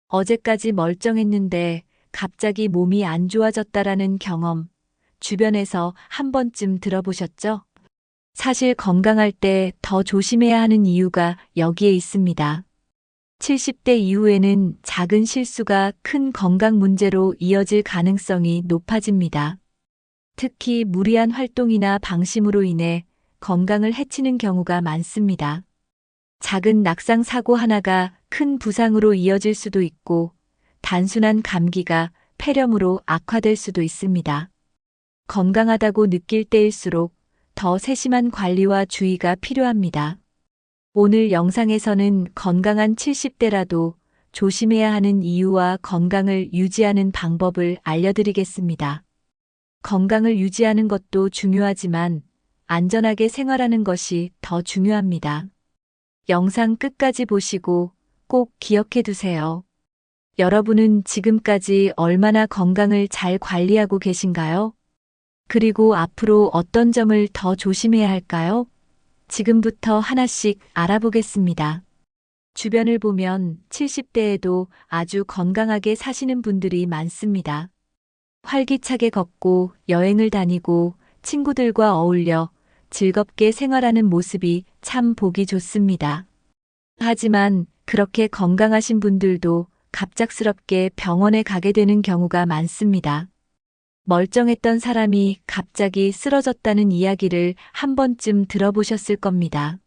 어제까지 멀쩡했는데 갑자기 몸이 안 좋아졌다라는 경험, 주변에서 한 번쯤 들어보셨죠? 사실 건강할 때 더 조심해야 하는 이유가 여기에 있습니다. 70대 이후에는 작은 실수가 큰 건강 문제로 이어질 가능성이 높아집니다. 특히 무리한 활동이나 방심으로 인해 건강을 해치는 경우가 많습니다. 작은 낙상 사고 하나가 큰 부상으로 이어질 수도 있고, 단순한 감기가 폐렴으로 악화될 수도 있습니다. 건강하다고 느낄 때일수록 더 세심한 관리와 주의가 필요합니다. 오늘 영상에서는 건강한 70대라도 조심해야 하는 이유와 건강을 유지하는 방법을 알려드리겠습니다. 건강을 유지하는 것도 중요하지만 안전하게 생활하는 것이 더 중요합니다. 영상 끝까지 보시고 꼭 기억해 두세요. 여러분은 지금까지 얼마나 건강을 잘 관리하고 계신가요? 그리고 앞으로 어떤 점을 더 조심해야 할까요? 지금부터 하나씩 알아보겠습니다. 주변을 보면 70대에도 아주 건강하게 사시는 분들이 많습니다. 활기차게 걷고 여행을 다니고 친구들과 어울려 즐겁게 생활하는 모습이 참 보기 좋습니다. 하지만 그렇게 건강하신 분들도 갑작스럽게 병원에 가게 되는 경우가 많습니다. 멀쩡했던 사람이 갑자기 쓰러졌다는 이야기를 한 번쯤 들어보셨을 겁니다.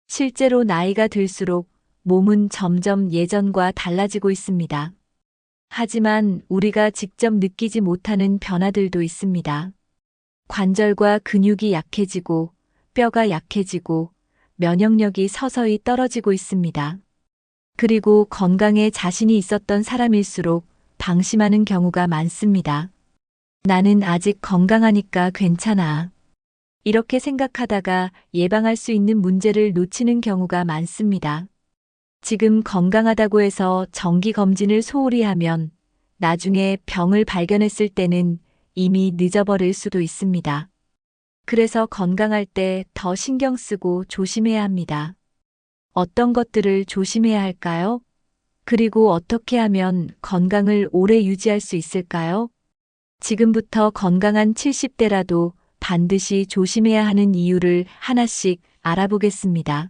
실제로 나이가 들수록 몸은 점점 예전과 달라지고 있습니다. 하지만 우리가 직접 느끼지 못하는 변화들도 있습니다. 관절과 근육이 약해지고 뼈가 약해지고 면역력이 서서히 떨어지고 있습니다. 그리고 건강에 자신이 있었던 사람일수록 방심하는 경우가 많습니다. 나는 아직 건강하니까 괜찮아. 이렇게 생각하다가 예방할 수 있는 문제를 놓치는 경우가 많습니다. 지금 건강하다고 해서 정기검진을 소홀히 하면 나중에 병을 발견했을 때는 이미 늦어버릴 수도 있습니다. 그래서 건강할 때 더 신경 쓰고 조심해야 합니다. 어떤 것들을 조심해야 할까요? 그리고 어떻게 하면 건강을 오래 유지할 수 있을까요? 지금부터 건강한 70대라도 반드시 조심해야 하는 이유를 하나씩 알아보겠습니다.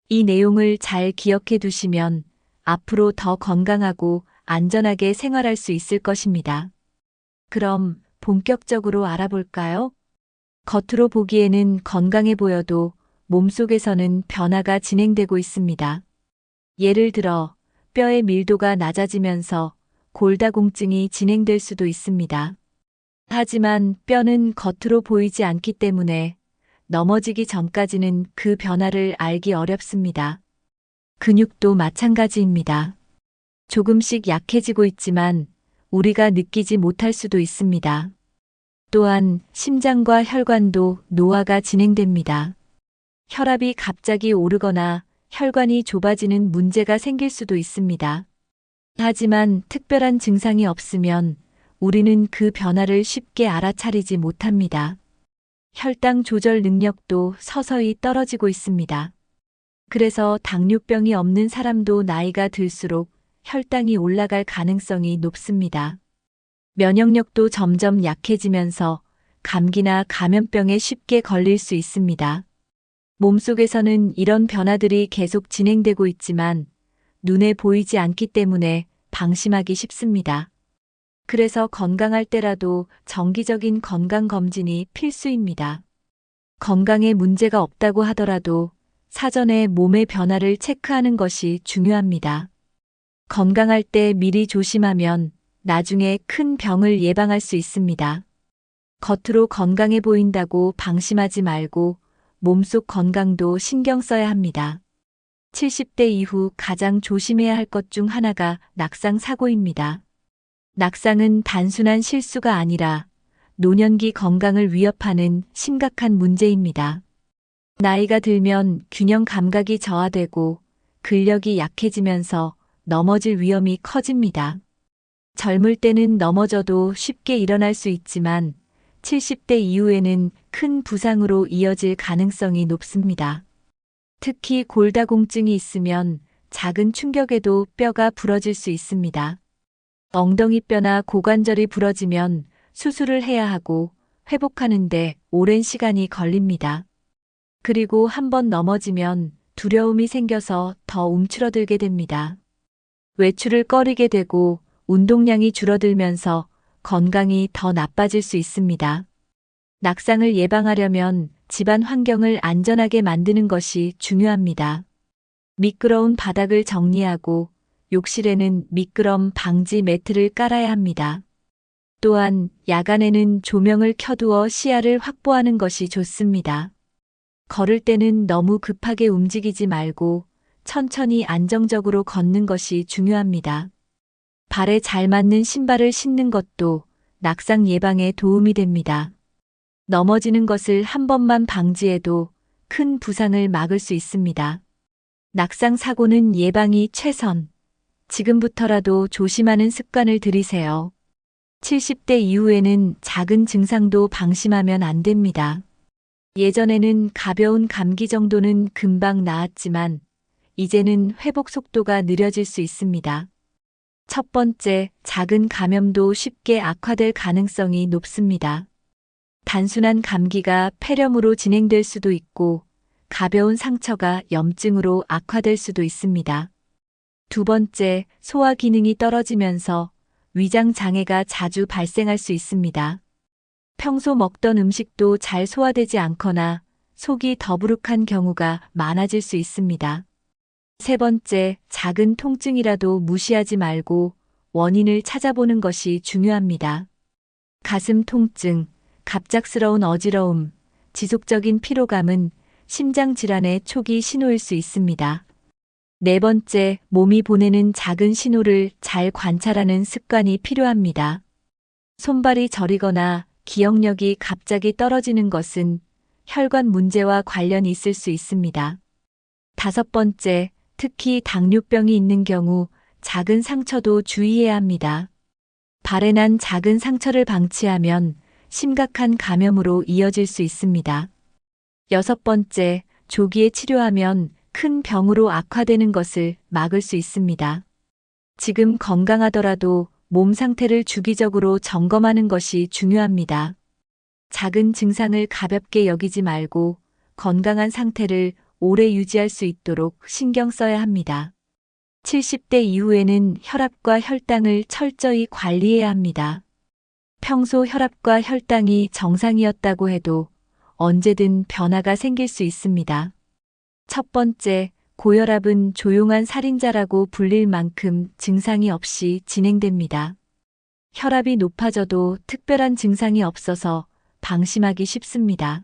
이 내용을 잘 기억해 두시면 앞으로 더 건강하고 안전하게 생활할 수 있을 것입니다. 그럼 본격적으로 알아볼까요? 겉으로 보기에는 건강해 보여도 몸속에서는 변화가 진행되고 있습니다. 예를 들어 뼈의 밀도가 낮아지면서 골다공증이 진행될 수도 있습니다. 하지만 뼈는 겉으로 보이지 않기 때문에 넘어지기 전까지는 그 변화를 알기 어렵습니다. 근육도 마찬가지입니다. 조금씩 약해지고 있지만 우리가 느끼지 못할 수도 있습니다. 또한 심장과 혈관도 노화가 진행됩니다. 혈압이 갑자기 오르거나 혈관이 좁아지는 문제가 생길 수도 있습니다. 하지만 특별한 증상이 없으면 우리는 그 변화를 쉽게 알아차리지 못합니다. 혈당 조절 능력도 서서히 떨어지고 있습니다. 그래서 당뇨병이 없는 사람도 나이가 들수록 혈당이 올라갈 가능성이 높습니다. 면역력도 점점 약해지면서 감기나 감염병에 쉽게 걸릴 수 있습니다. 몸속에서는 이런 변화들이 계속 진행되고 있지만 눈에 보이지 않기 때문에 방심하기 쉽습니다. 그래서 건강할 때라도 정기적인 건강검진이 필수입니다. 건강에 문제가 없다고 하더라도 사전에 몸의 변화를 체크하는 것이 중요합니다. 건강할 때 미리 조심하면 나중에 큰 병을 예방할 수 있습니다. 겉으로 건강해 보인다고 방심하지 말고 몸속 건강도 신경 써야 합니다. 70대 이후 가장 조심해야 할 것 중 하나가 낙상 사고입니다. 낙상은 단순한 실수가 아니라 노년기 건강을 위협하는 심각한 문제입니다. 나이가 들면 균형 감각이 저하되고 근력이 약해지면서 넘어질 위험이 커집니다. 젊을 때는 넘어져도 쉽게 일어날 수 있지만 70대 이후에는 큰 부상으로 이어질 가능성이 높습니다. 특히 골다공증이 있으면 작은 충격에도 뼈가 부러질 수 있습니다. 엉덩이뼈나 고관절이 부러지면 수술을 해야 하고 회복하는데 오랜 시간이 걸립니다. 그리고 한번 넘어지면 두려움이 생겨서 더 움츠러들게 됩니다. 외출을 꺼리게 되고 운동량이 줄어들면서 건강이 더 나빠질 수 있습니다. 낙상을 예방하려면 집안 환경을 안전하게 만드는 것이 중요합니다. 미끄러운 바닥을 정리하고 욕실에는 미끄럼 방지 매트를 깔아야 합니다. 또한 야간에는 조명을 켜두어 시야를 확보하는 것이 좋습니다. 걸을 때는 너무 급하게 움직이지 말고 천천히 안정적으로 걷는 것이 중요합니다. 발에 잘 맞는 신발을 신는 것도 낙상 예방에 도움이 됩니다. 넘어지는 것을 한 번만 방지해도 큰 부상을 막을 수 있습니다. 낙상 사고는 예방이 최선. 지금부터라도 조심하는 습관을 들이세요. 70대 이후에는 작은 증상도 방심하면 안 됩니다. 예전에는 가벼운 감기 정도는 금방 나았지만 이제는 회복 속도가 느려질 수 있습니다. 첫 번째, 작은 감염도 쉽게 악화될 가능성이 높습니다. 단순한 감기가 폐렴으로 진행될 수도 있고 가벼운 상처가 염증으로 악화될 수도 있습니다. 두 번째, 소화 기능이 떨어지면서 위장 장애가 자주 발생할 수 있습니다. 평소 먹던 음식도 잘 소화되지 않거나 속이 더부룩한 경우가 많아질 수 있습니다. 세 번째, 작은 통증이라도 무시하지 말고 원인을 찾아보는 것이 중요합니다. 가슴 통증, 갑작스러운 어지러움, 지속적인 피로감은 심장 질환의 초기 신호일 수 있습니다. 네 번째, 몸이 보내는 작은 신호를 잘 관찰하는 습관이 필요합니다. 손발이 저리거나 기억력이 갑자기 떨어지는 것은 혈관 문제와 관련이 있을 수 있습니다. 다섯 번째, 특히 당뇨병이 있는 경우 작은 상처도 주의해야 합니다. 발에 난 작은 상처를 방치하면 심각한 감염으로 이어질 수 있습니다. 여섯 번째, 조기에 치료하면 큰 병으로 악화되는 것을 막을 수 있습니다. 지금 건강하더라도 몸 상태를 주기적으로 점검하는 것이 중요합니다. 작은 증상을 가볍게 여기지 말고 건강한 상태를 오래 유지할 수 있도록 신경 써야 합니다. 70대 이후에는 혈압과 혈당을 철저히 관리해야 합니다. 평소 혈압과 혈당이 정상이었다고 해도 언제든 변화가 생길 수 있습니다. 첫 번째, 고혈압은 조용한 살인자라고 불릴 만큼 증상이 없이 진행됩니다. 혈압이 높아져도 특별한 증상이 없어서 방심하기 쉽습니다.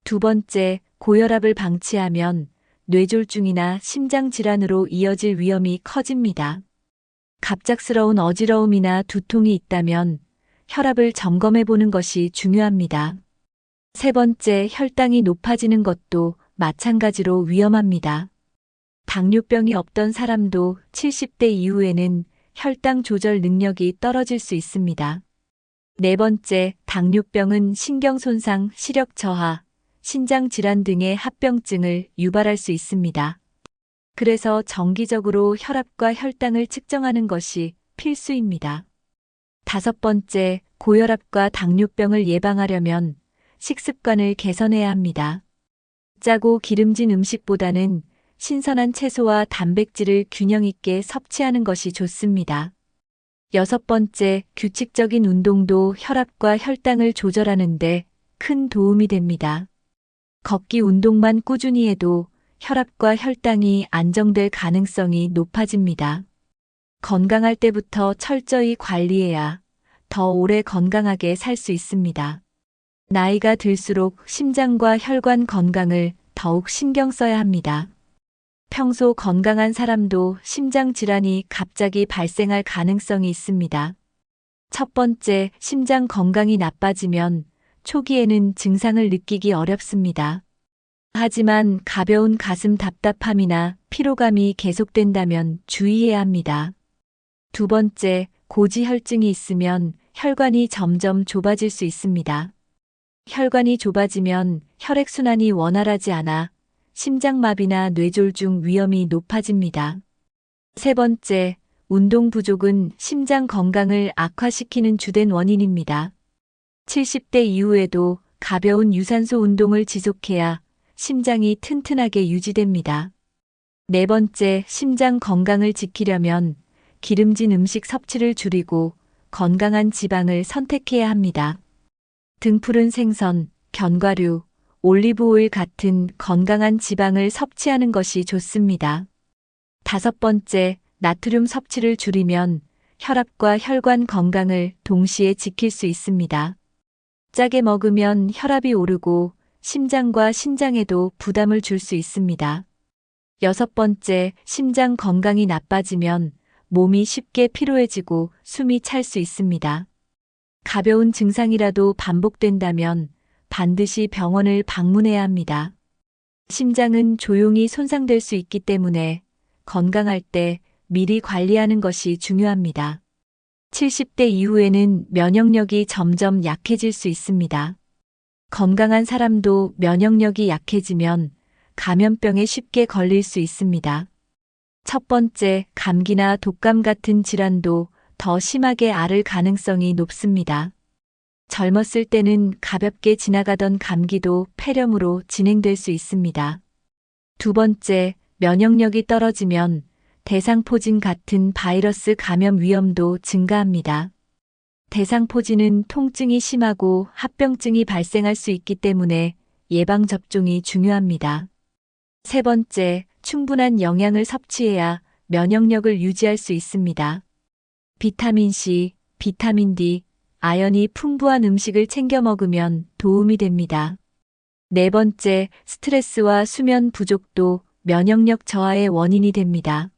두 번째, 고혈압을 방치하면 뇌졸중이나 심장질환으로 이어질 위험이 커집니다. 갑작스러운 어지러움이나 두통이 있다면 혈압을 점검해 보는 것이 중요합니다. 세 번째, 혈당이 높아지는 것도 마찬가지로 위험합니다. 당뇨병이 없던 사람도 70대 이후에는 혈당 조절 능력이 떨어질 수 있습니다. 네 번째, 당뇨병은 신경손상, 시력 저하, 신장 질환 등의 합병증을 유발할 수 있습니다. 그래서 정기적으로 혈압과 혈당을 측정하는 것이 필수입니다. 다섯 번째, 고혈압과 당뇨병을 예방하려면 식습관을 개선해야 합니다. 짜고 기름진 음식보다는 신선한 채소와 단백질을 균형 있게 섭취하는 것이 좋습니다. 여섯 번째, 규칙적인 운동도 혈압과 혈당을 조절하는 데 큰 도움이 됩니다. 걷기 운동만 꾸준히 해도 혈압과 혈당이 안정될 가능성이 높아집니다. 건강할 때부터 철저히 관리해야 더 오래 건강하게 살 수 있습니다. 나이가 들수록 심장과 혈관 건강을 더욱 신경 써야 합니다. 평소 건강한 사람도 심장 질환이 갑자기 발생할 가능성이 있습니다. 첫 번째, 심장 건강이 나빠지면 초기에는 증상을 느끼기 어렵습니다. 하지만 가벼운 가슴 답답함이나 피로감이 계속된다면 주의해야 합니다. 두 번째, 고지혈증이 있으면 혈관이 점점 좁아질 수 있습니다. 혈관이 좁아지면 혈액순환이 원활하지 않아 심장마비나 뇌졸중 위험이 높아집니다. 세 번째, 운동 부족은 심장 건강을 악화시키는 주된 원인입니다. 70대 이후에도 가벼운 유산소 운동을 지속해야 심장이 튼튼하게 유지됩니다. 네 번째, 심장 건강을 지키려면 기름진 음식 섭취를 줄이고 건강한 지방을 선택해야 합니다. 등푸른 생선, 견과류, 올리브오일 같은 건강한 지방을 섭취하는 것이 좋습니다. 다섯 번째, 나트륨 섭취를 줄이면 혈압과 혈관 건강을 동시에 지킬 수 있습니다. 짜게 먹으면 혈압이 오르고 심장과 신장에도 부담을 줄 수 있습니다. 여섯 번째, 심장 건강이 나빠지면 몸이 쉽게 피로해지고 숨이 찰 수 있습니다. 가벼운 증상이라도 반복된다면 반드시 병원을 방문해야 합니다. 심장은 조용히 손상될 수 있기 때문에 건강할 때 미리 관리하는 것이 중요합니다. 70대 이후에는 면역력이 점점 약해질 수 있습니다. 건강한 사람도 면역력이 약해지면 감염병에 쉽게 걸릴 수 있습니다. 첫 번째, 감기나 독감 같은 질환도 더 심하게 앓을 가능성이 높습니다. 젊었을 때는 가볍게 지나가던 감기도 폐렴으로 진행될 수 있습니다. 두 번째, 면역력이 떨어지면 대상포진 같은 바이러스 감염 위험도 증가합니다. 대상포진은 통증이 심하고 합병증이 발생할 수 있기 때문에 예방접종이 중요합니다. 세 번째, 충분한 영양을 섭취해야 면역력을 유지할 수 있습니다. 비타민 C, 비타민 D, 아연이 풍부한 음식을 챙겨 먹으면 도움이 됩니다. 네 번째, 스트레스와 수면 부족도 면역력 저하의 원인이 됩니다.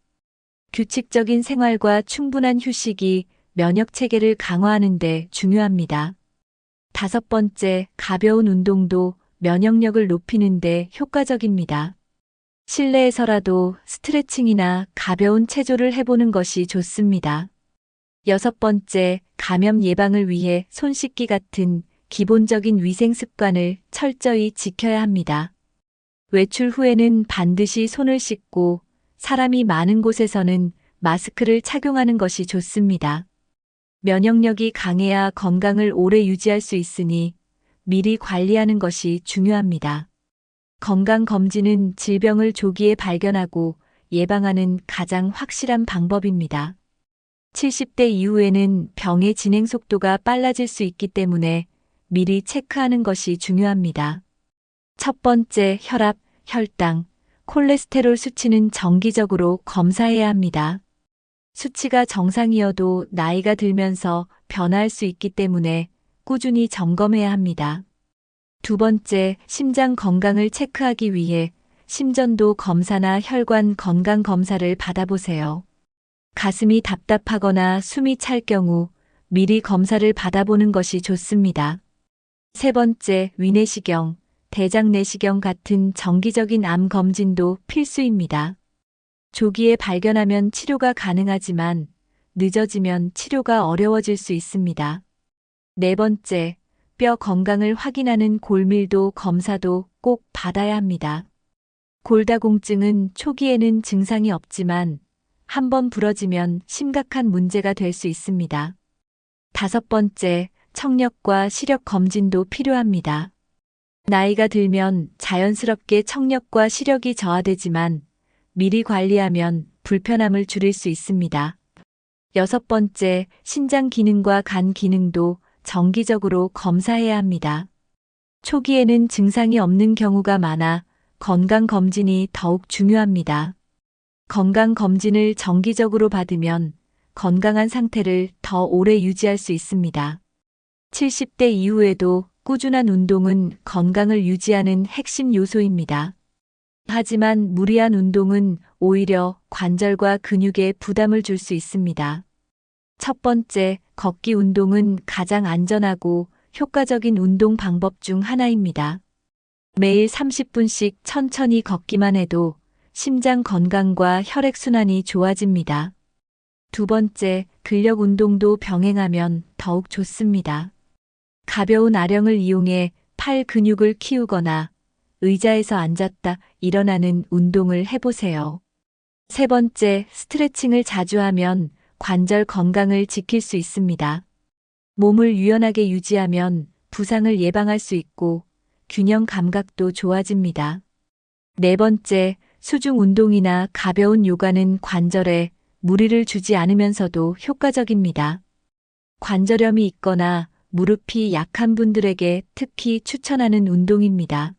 규칙적인 생활과 충분한 휴식이 면역 체계를 강화하는 데 중요합니다. 다섯 번째, 가벼운 운동도 면역력을 높이는 데 효과적입니다. 실내에서라도 스트레칭이나 가벼운 체조를 해보는 것이 좋습니다. 여섯 번째, 감염 예방을 위해 손 씻기 같은 기본적인 위생 습관을 철저히 지켜야 합니다. 외출 후에는 반드시 손을 씻고 사람이 많은 곳에서는 마스크를 착용하는 것이 좋습니다. 면역력이 강해야 건강을 오래 유지할 수 있으니 미리 관리하는 것이 중요합니다. 건강검진은 질병을 조기에 발견하고 예방하는 가장 확실한 방법입니다. 70대 이후에는 병의 진행 속도가 빨라질 수 있기 때문에 미리 체크하는 것이 중요합니다. 첫 번째, 혈압, 혈당, 콜레스테롤 수치는 정기적으로 검사해야 합니다. 수치가 정상이어도 나이가 들면서 변화할 수 있기 때문에 꾸준히 점검해야 합니다. 두 번째, 심장 건강을 체크하기 위해 심전도 검사나 혈관 건강 검사를 받아보세요. 가슴이 답답하거나 숨이 찰 경우 미리 검사를 받아보는 것이 좋습니다. 세 번째, 위내시경, 대장내시경 같은 정기적인 암 검진도 필수입니다. 조기에 발견하면 치료가 가능하지만 늦어지면 치료가 어려워질 수 있습니다. 네 번째, 뼈 건강을 확인하는 골밀도 검사도 꼭 받아야 합니다. 골다공증은 초기에는 증상이 없지만 한번 부러지면 심각한 문제가 될 수 있습니다. 다섯 번째, 청력과 시력 검진도 필요합니다. 나이가 들면 자연스럽게 청력과 시력이 저하되지만 미리 관리하면 불편함을 줄일 수 있습니다. 여섯 번째, 신장 기능과 간 기능도 정기적으로 검사해야 합니다. 초기에는 증상이 없는 경우가 많아 건강검진이 더욱 중요합니다. 건강검진을 정기적으로 받으면 건강한 상태를 더 오래 유지할 수 있습니다. 70대 이후에도 꾸준한 운동은 건강을 유지하는 핵심 요소입니다. 하지만 무리한 운동은 오히려 관절과 근육에 부담을 줄 수 있습니다. 첫 번째, 걷기 운동은 가장 안전하고 효과적인 운동 방법 중 하나입니다. 매일 30분씩 천천히 걷기만 해도 심장 건강과 혈액순환이 좋아집니다. 두 번째, 근력 운동도 병행하면 더욱 좋습니다. 가벼운 아령을 이용해 팔 근육을 키우거나 의자에서 앉았다 일어나는 운동을 해보세요. 세 번째, 스트레칭을 자주 하면 관절 건강을 지킬 수 있습니다. 몸을 유연하게 유지하면 부상을 예방할 수 있고 균형 감각도 좋아집니다. 네 번째, 수중 운동이나 가벼운 요가는 관절에 무리를 주지 않으면서도 효과적입니다. 관절염이 있거나 무릎이 약한 분들에게 특히 추천하는 운동입니다.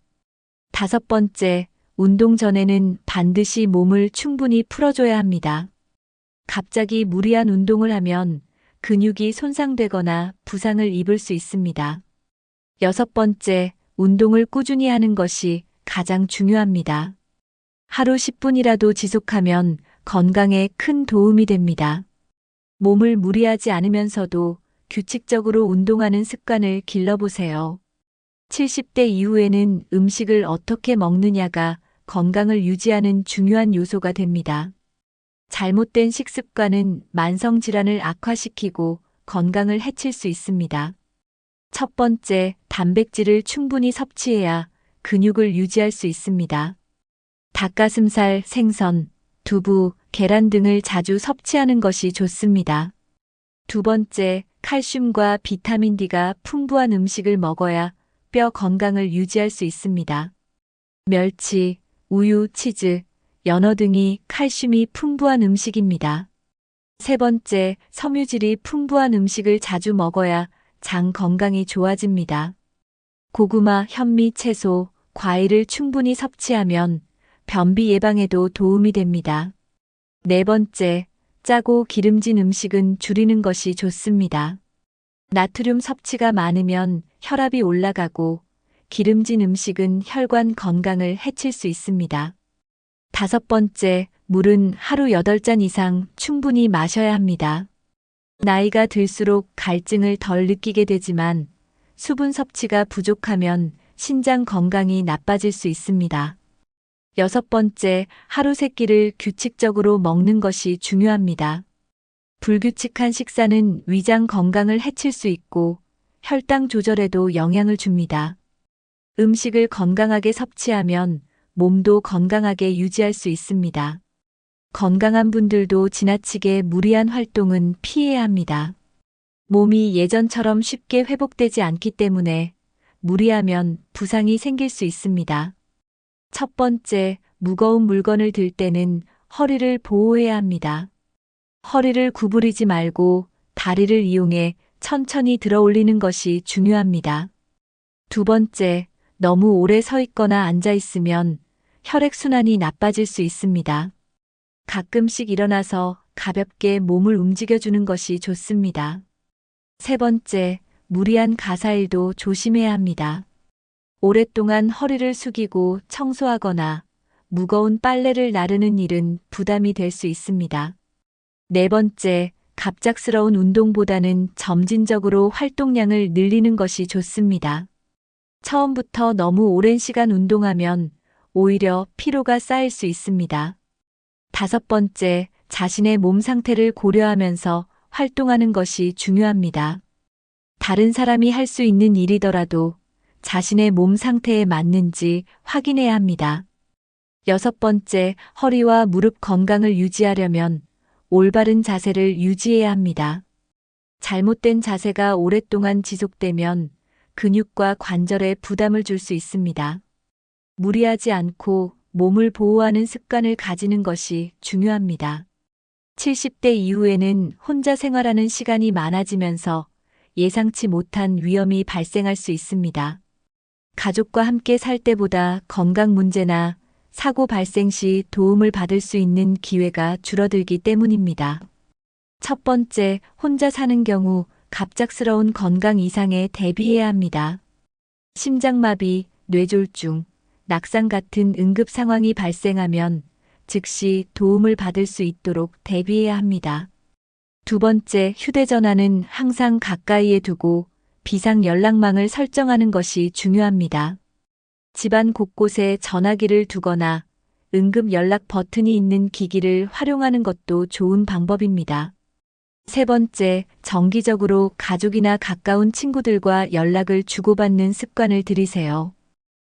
다섯 번째, 운동 전에는 반드시 몸을 충분히 풀어줘야 합니다. 갑자기 무리한 운동을 하면 근육이 손상되거나 부상을 입을 수 있습니다. 여섯 번째, 운동을 꾸준히 하는 것이 가장 중요합니다. 하루 10분이라도 지속하면 건강에 큰 도움이 됩니다. 몸을 무리하지 않으면서도 규칙적으로 운동하는 습관을 길러보세요. 70대 이후에는 음식을 어떻게 먹느냐가 건강을 유지하는 중요한 요소가 됩니다. 잘못된 식습관은 만성질환을 악화시키고 건강을 해칠 수 있습니다. 첫 번째, 단백질을 충분히 섭취해야 근육을 유지할 수 있습니다. 닭가슴살, 생선, 두부, 계란 등을 자주 섭취하는 것이 좋습니다. 두 번째, 칼슘과 비타민 D가 풍부한 음식을 먹어야 뼈 건강을 유지할 수 있습니다. 멸치, 우유, 치즈, 연어 등이 칼슘이 풍부한 음식입니다. 세 번째, 섬유질이 풍부한 음식을 자주 먹어야 장 건강이 좋아집니다. 고구마, 현미, 채소, 과일을 충분히 섭취하면 변비 예방에도 도움이 됩니다. 네 번째, 짜고 기름진 음식은 줄이는 것이 좋습니다. 나트륨 섭취가 많으면 혈압이 올라가고 기름진 음식은 혈관 건강을 해칠 수 있습니다. 다섯 번째, 물은 하루 8잔 이상 충분히 마셔야 합니다. 나이가 들수록 갈증을 덜 느끼게 되지만 수분 섭취가 부족하면 신장 건강이 나빠질 수 있습니다. 여섯 번째, 하루 3끼를 규칙적으로 먹는 것이 중요합니다. 불규칙한 식사는 위장 건강을 해칠 수 있고 혈당 조절에도 영향을 줍니다. 음식을 건강하게 섭취하면 몸도 건강하게 유지할 수 있습니다. 건강한 분들도 지나치게 무리한 활동은 피해야 합니다. 몸이 예전처럼 쉽게 회복되지 않기 때문에 무리하면 부상이 생길 수 있습니다. 첫 번째, 무거운 물건을 들 때는 허리를 보호해야 합니다. 허리를 구부리지 말고 다리를 이용해 천천히 들어 올리는 것이 중요합니다. 두 번째, 너무 오래 서 있거나 앉아 있으면 혈액순환이 나빠질 수 있습니다. 가끔씩 일어나서 가볍게 몸을 움직여주는 것이 좋습니다. 세 번째, 무리한 가사일도 조심해야 합니다. 오랫동안 허리를 숙이고 청소하거나 무거운 빨래를 나르는 일은 부담이 될 수 있습니다. 네 번째, 갑작스러운 운동보다는 점진적으로 활동량을 늘리는 것이 좋습니다. 처음부터 너무 오랜 시간 운동하면 오히려 피로가 쌓일 수 있습니다. 다섯 번째, 자신의 몸 상태를 고려하면서 활동하는 것이 중요합니다. 다른 사람이 할 수 있는 일이더라도 자신의 몸 상태에 맞는지 확인해야 합니다. 여섯 번째, 허리와 무릎 건강을 유지하려면 올바른 자세를 유지해야 합니다. 잘못된 자세가 오랫동안 지속되면 근육과 관절에 부담을 줄 수 있습니다. 무리하지 않고 몸을 보호하는 습관을 가지는 것이 중요합니다. 70대 이후에는 혼자 생활하는 시간이 많아지면서 예상치 못한 위험이 발생할 수 있습니다. 가족과 함께 살 때보다 건강 문제나 사고 발생 시 도움을 받을 수 있는 기회가 줄어들기 때문입니다. 첫 번째, 혼자 사는 경우 갑작스러운 건강 이상에 대비해야 합니다. 심장마비, 뇌졸중, 낙상 같은 응급 상황이 발생하면 즉시 도움을 받을 수 있도록 대비해야 합니다. 두 번째, 휴대전화는 항상 가까이에 두고 비상 연락망을 설정하는 것이 중요합니다. 집안 곳곳에 전화기를 두거나 응급 연락 버튼이 있는 기기를 활용하는 것도 좋은 방법입니다. 세 번째, 정기적으로 가족이나 가까운 친구들과 연락을 주고받는 습관을 들이세요.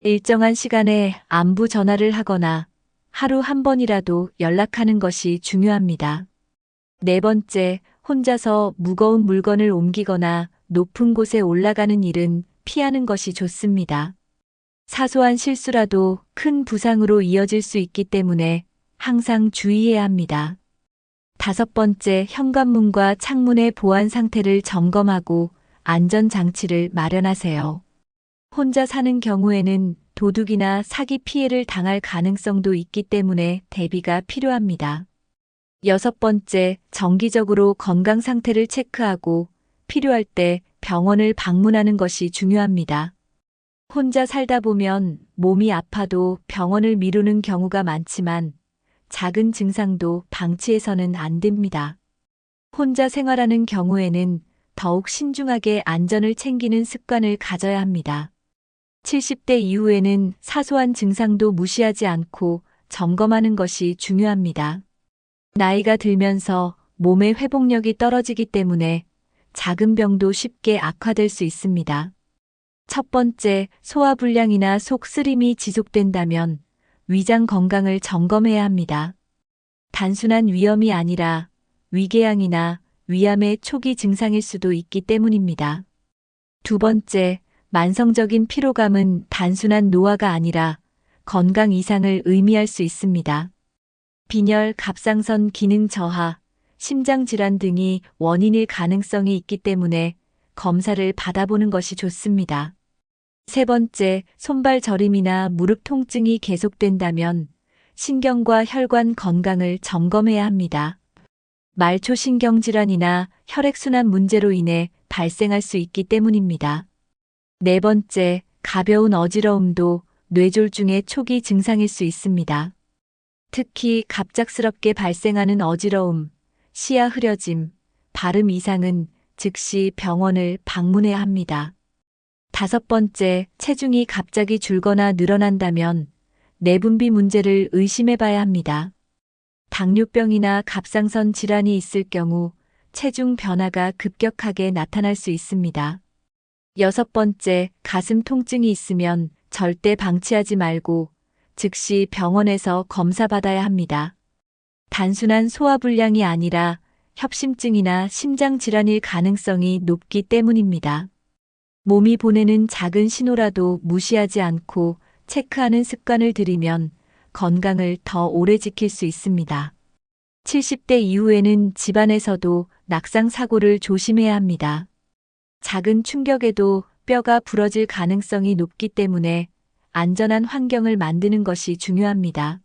일정한 시간에 안부 전화를 하거나 하루 한 번이라도 연락하는 것이 중요합니다. 네 번째, 혼자서 무거운 물건을 옮기거나 높은 곳에 올라가는 일은 피하는 것이 좋습니다. 사소한 실수라도 큰 부상으로 이어질 수 있기 때문에 항상 주의해야 합니다. 다섯 번째, 현관문과 창문의 보안 상태를 점검하고 안전장치를 마련하세요. 혼자 사는 경우에는 도둑이나 사기 피해를 당할 가능성도 있기 때문에 대비가 필요합니다. 여섯 번째, 정기적으로 건강 상태를 체크하고 필요할 때 병원을 방문하는 것이 중요합니다. 혼자 살다 보면 몸이 아파도 병원을 미루는 경우가 많지만 작은 증상도 방치해서는 안 됩니다. 혼자 생활하는 경우에는 더욱 신중하게 안전을 챙기는 습관을 가져야 합니다. 70대 이후에는 사소한 증상도 무시하지 않고 점검하는 것이 중요합니다. 나이가 들면서 몸의 회복력이 떨어지기 때문에 작은 병도 쉽게 악화될 수 있습니다. 첫 번째, 소화불량이나 속쓰림이 지속된다면 위장 건강을 점검해야 합니다. 단순한 위염이 아니라 위궤양이나 위암의 초기 증상일 수도 있기 때문입니다. 두 번째, 만성적인 피로감은 단순한 노화가 아니라 건강 이상을 의미할 수 있습니다. 빈혈, 갑상선 기능 저하, 심장질환 등이 원인일 가능성이 있기 때문에 검사를 받아보는 것이 좋습니다. 세 번째, 손발 저림이나 무릎 통증이 계속된다면 신경과 혈관 건강을 점검해야 합니다. 말초신경질환이나 혈액순환 문제로 인해 발생할 수 있기 때문입니다. 네 번째, 가벼운 어지러움도 뇌졸중의 초기 증상일 수 있습니다. 특히 갑작스럽게 발생하는 어지러움, 시야 흐려짐, 발음 이상은 즉시 병원을 방문해야 합니다. 다섯 번째, 체중이 갑자기 줄거나 늘어난다면 내분비 문제를 의심해 봐야 합니다. 당뇨병이나 갑상선 질환이 있을 경우 체중 변화가 급격하게 나타날 수 있습니다. 여섯 번째, 가슴 통증이 있으면 절대 방치하지 말고 즉시 병원에서 검사받아야 합니다. 단순한 소화불량이 아니라 협심증이나 심장질환일 가능성이 높기 때문입니다. 몸이 보내는 작은 신호라도 무시하지 않고 체크하는 습관을 들이면 건강을 더 오래 지킬 수 있습니다. 70대 이후에는 집안에서도 낙상 사고를 조심해야 합니다. 작은 충격에도 뼈가 부러질 가능성이 높기 때문에 안전한 환경을 만드는 것이 중요합니다.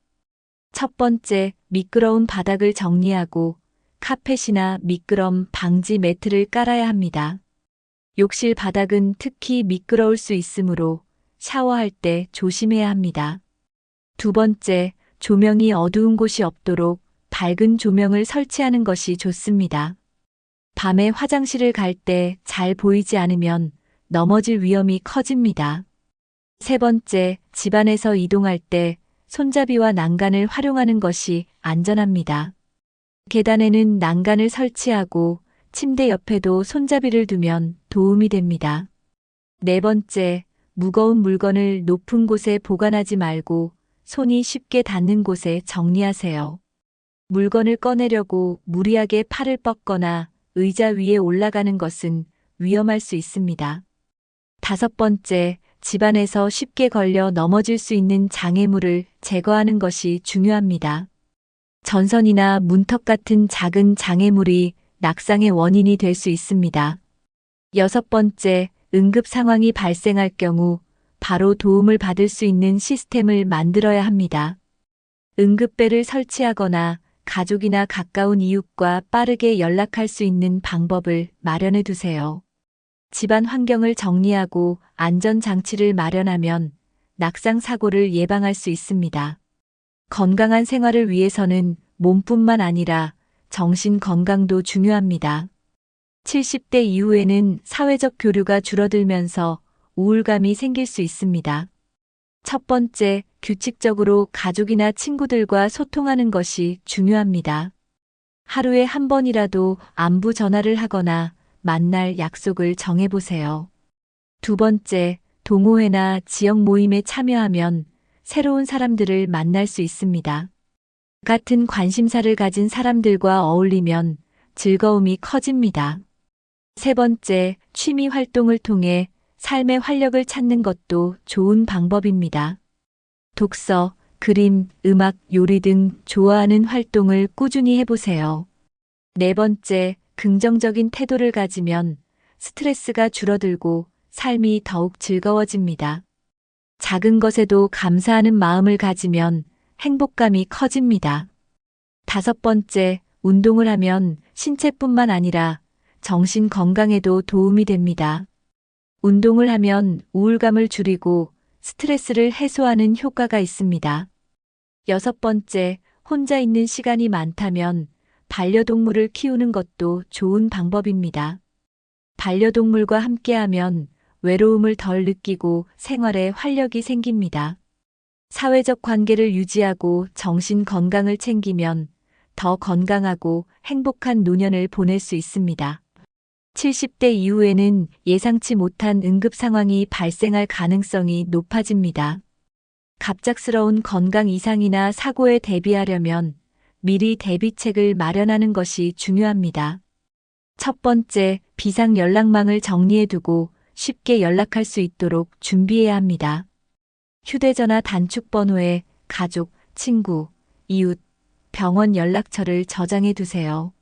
첫 번째, 미끄러운 바닥을 정리하고 카펫이나 미끄럼 방지 매트를 깔아야 합니다. 욕실 바닥은 특히 미끄러울 수 있으므로 샤워할 때 조심해야 합니다. 두 번째, 조명이 어두운 곳이 없도록 밝은 조명을 설치하는 것이 좋습니다. 밤에 화장실을 갈 때 잘 보이지 않으면 넘어질 위험이 커집니다. 세 번째, 집안에서 이동할 때 손잡이와 난간을 활용하는 것이 안전합니다. 계단에는 난간을 설치하고 침대 옆에도 손잡이를 두면 도움이 됩니다. 네 번째, 무거운 물건을 높은 곳에 보관하지 말고 손이 쉽게 닿는 곳에 정리하세요. 물건을 꺼내려고 무리하게 팔을 뻗거나 의자 위에 올라가는 것은 위험할 수 있습니다. 다섯 번째, 집안에서 쉽게 걸려 넘어질 수 있는 장애물을 제거하는 것이 중요합니다. 전선이나 문턱 같은 작은 장애물이 낙상의 원인이 될 수 있습니다. 여섯 번째, 응급 상황이 발생할 경우 바로 도움을 받을 수 있는 시스템을 만들어야 합니다. 응급배를 설치하거나 가족이나 가까운 이웃과 빠르게 연락할 수 있는 방법을 마련해 두세요. 집안 환경을 정리하고 안전장치를 마련하면 낙상 사고를 예방할 수 있습니다. 건강한 생활을 위해서는 몸뿐만 아니라 정신 건강도 중요합니다. 70대 이후에는 사회적 교류가 줄어들면서 우울감이 생길 수 있습니다. 첫 번째, 규칙적으로 가족이나 친구들과 소통하는 것이 중요합니다. 하루에 한 번이라도 안부 전화를 하거나 만날 약속을 정해보세요. 두 번째, 동호회나 지역 모임에 참여하면 새로운 사람들을 만날 수 있습니다. 같은 관심사를 가진 사람들과 어울리면 즐거움이 커집니다. 세 번째, 취미 활동을 통해 삶의 활력을 찾는 것도 좋은 방법입니다. 독서, 그림, 음악, 요리 등 좋아하는 활동을 꾸준히 해보세요. 네 번째, 긍정적인 태도를 가지면 스트레스가 줄어들고 삶이 더욱 즐거워집니다. 작은 것에도 감사하는 마음을 가지면 행복감이 커집니다. 다섯 번째, 운동을 하면 신체뿐만 아니라 정신 건강에도 도움이 됩니다. 운동을 하면 우울감을 줄이고 스트레스를 해소하는 효과가 있습니다. 여섯 번째, 혼자 있는 시간이 많다면 반려동물을 키우는 것도 좋은 방법입니다. 반려동물과 함께하면 외로움을 덜 느끼고 생활에 활력이 생깁니다. 사회적 관계를 유지하고 정신 건강을 챙기면 더 건강하고 행복한 노년을 보낼 수 있습니다. 70대 이후에는 예상치 못한 응급 상황이 발생할 가능성이 높아집니다. 갑작스러운 건강 이상이나 사고에 대비하려면 미리 대비책을 마련하는 것이 중요합니다. 첫 번째, 비상 연락망을 정리해두고 쉽게 연락할 수 있도록 준비해야 합니다. 휴대전화 단축 번호에 가족, 친구, 이웃, 병원 연락처를 저장해 두세요.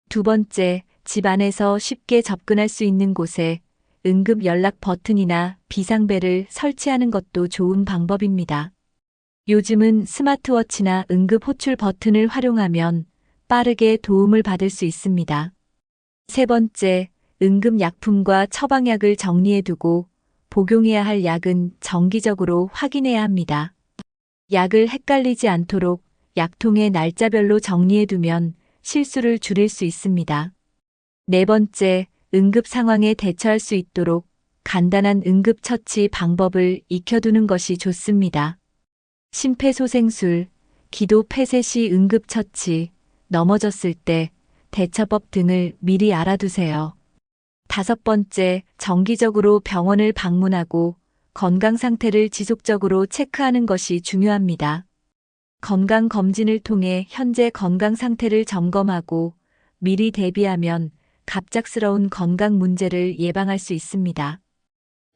두 번째, 집 안에서 쉽게 접근할 수 있는 곳에 응급 연락 버튼이나 비상벨을 설치하는 것도 좋은 방법입니다. 요즘은 스마트워치나 응급 호출 버튼을 활용하면 빠르게 도움을 받을 수 있습니다. 세 번째, 응급약품과 처방약을 정리해두고 복용해야 할 약은 정기적으로 확인해야 합니다. 약을 헷갈리지 않도록 약통에 날짜별로 정리해두면 실수를 줄일 수 있습니다. 네 번째, 응급 상황에 대처할 수 있도록 간단한 응급처치 방법을 익혀두는 것이 좋습니다. 심폐소생술, 기도 폐쇄 시 응급처치, 넘어졌을 때 대처법 등을 미리 알아두세요. 다섯 번째, 정기적으로 병원을 방문하고 건강 상태를 지속적으로 체크하는 것이 중요합니다. 건강검진을 통해 현재 건강 상태를 점검하고 미리 대비하면 갑작스러운 건강 문제를 예방할 수 있습니다.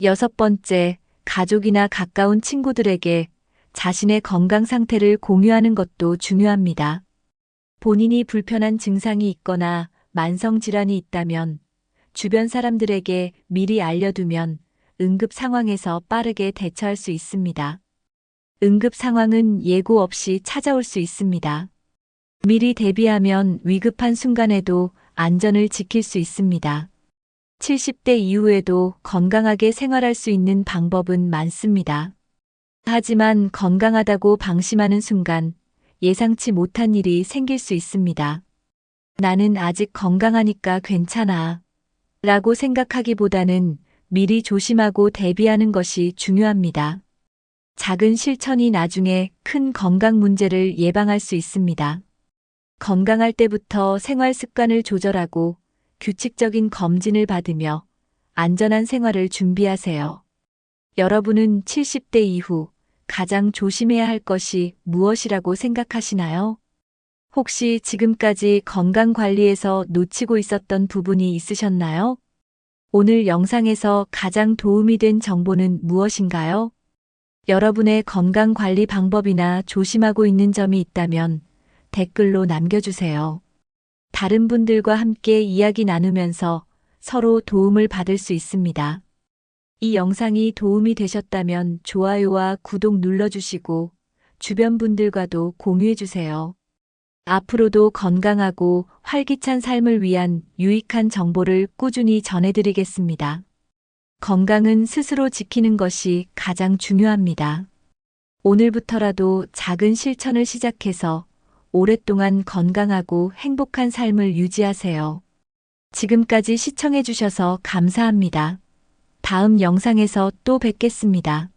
여섯 번째, 가족이나 가까운 친구들에게 자신의 건강 상태를 공유하는 것도 중요합니다. 본인이 불편한 증상이 있거나 만성질환이 있다면 주변 사람들에게 미리 알려두면 응급 상황에서 빠르게 대처할 수 있습니다. 응급 상황은 예고 없이 찾아올 수 있습니다. 미리 대비하면 위급한 순간에도 안전을 지킬 수 있습니다. 70대 이후에도 건강하게 생활할 수 있는 방법은 많습니다. 하지만 건강하다고 방심하는 순간 예상치 못한 일이 생길 수 있습니다. 나는 아직 건강하니까 괜찮아 라고 생각하기보다는 미리 조심하고 대비하는 것이 중요합니다. 작은 실천이 나중에 큰 건강 문제를 예방할 수 있습니다. 건강할 때부터 생활 습관을 조절하고 규칙적인 검진을 받으며 안전한 생활을 준비하세요. 여러분은 70대 이후 가장 조심해야 할 것이 무엇이라고 생각하시나요? 혹시 지금까지 건강 관리에서 놓치고 있었던 부분이 있으셨나요? 오늘 영상에서 가장 도움이 된 정보는 무엇인가요? 여러분의 건강 관리 방법이나 조심하고 있는 점이 있다면 댓글로 남겨주세요. 다른 분들과 함께 이야기 나누면서 서로 도움을 받을 수 있습니다. 이 영상이 도움이 되셨다면 좋아요와 구독 눌러주시고 주변 분들과도 공유해주세요. 앞으로도 건강하고 활기찬 삶을 위한 유익한 정보를 꾸준히 전해드리겠습니다. 건강은 스스로 지키는 것이 가장 중요합니다. 오늘부터라도 작은 실천을 시작해서 오랫동안 건강하고 행복한 삶을 유지하세요. 지금까지 시청해주셔서 감사합니다. 다음 영상에서 또 뵙겠습니다.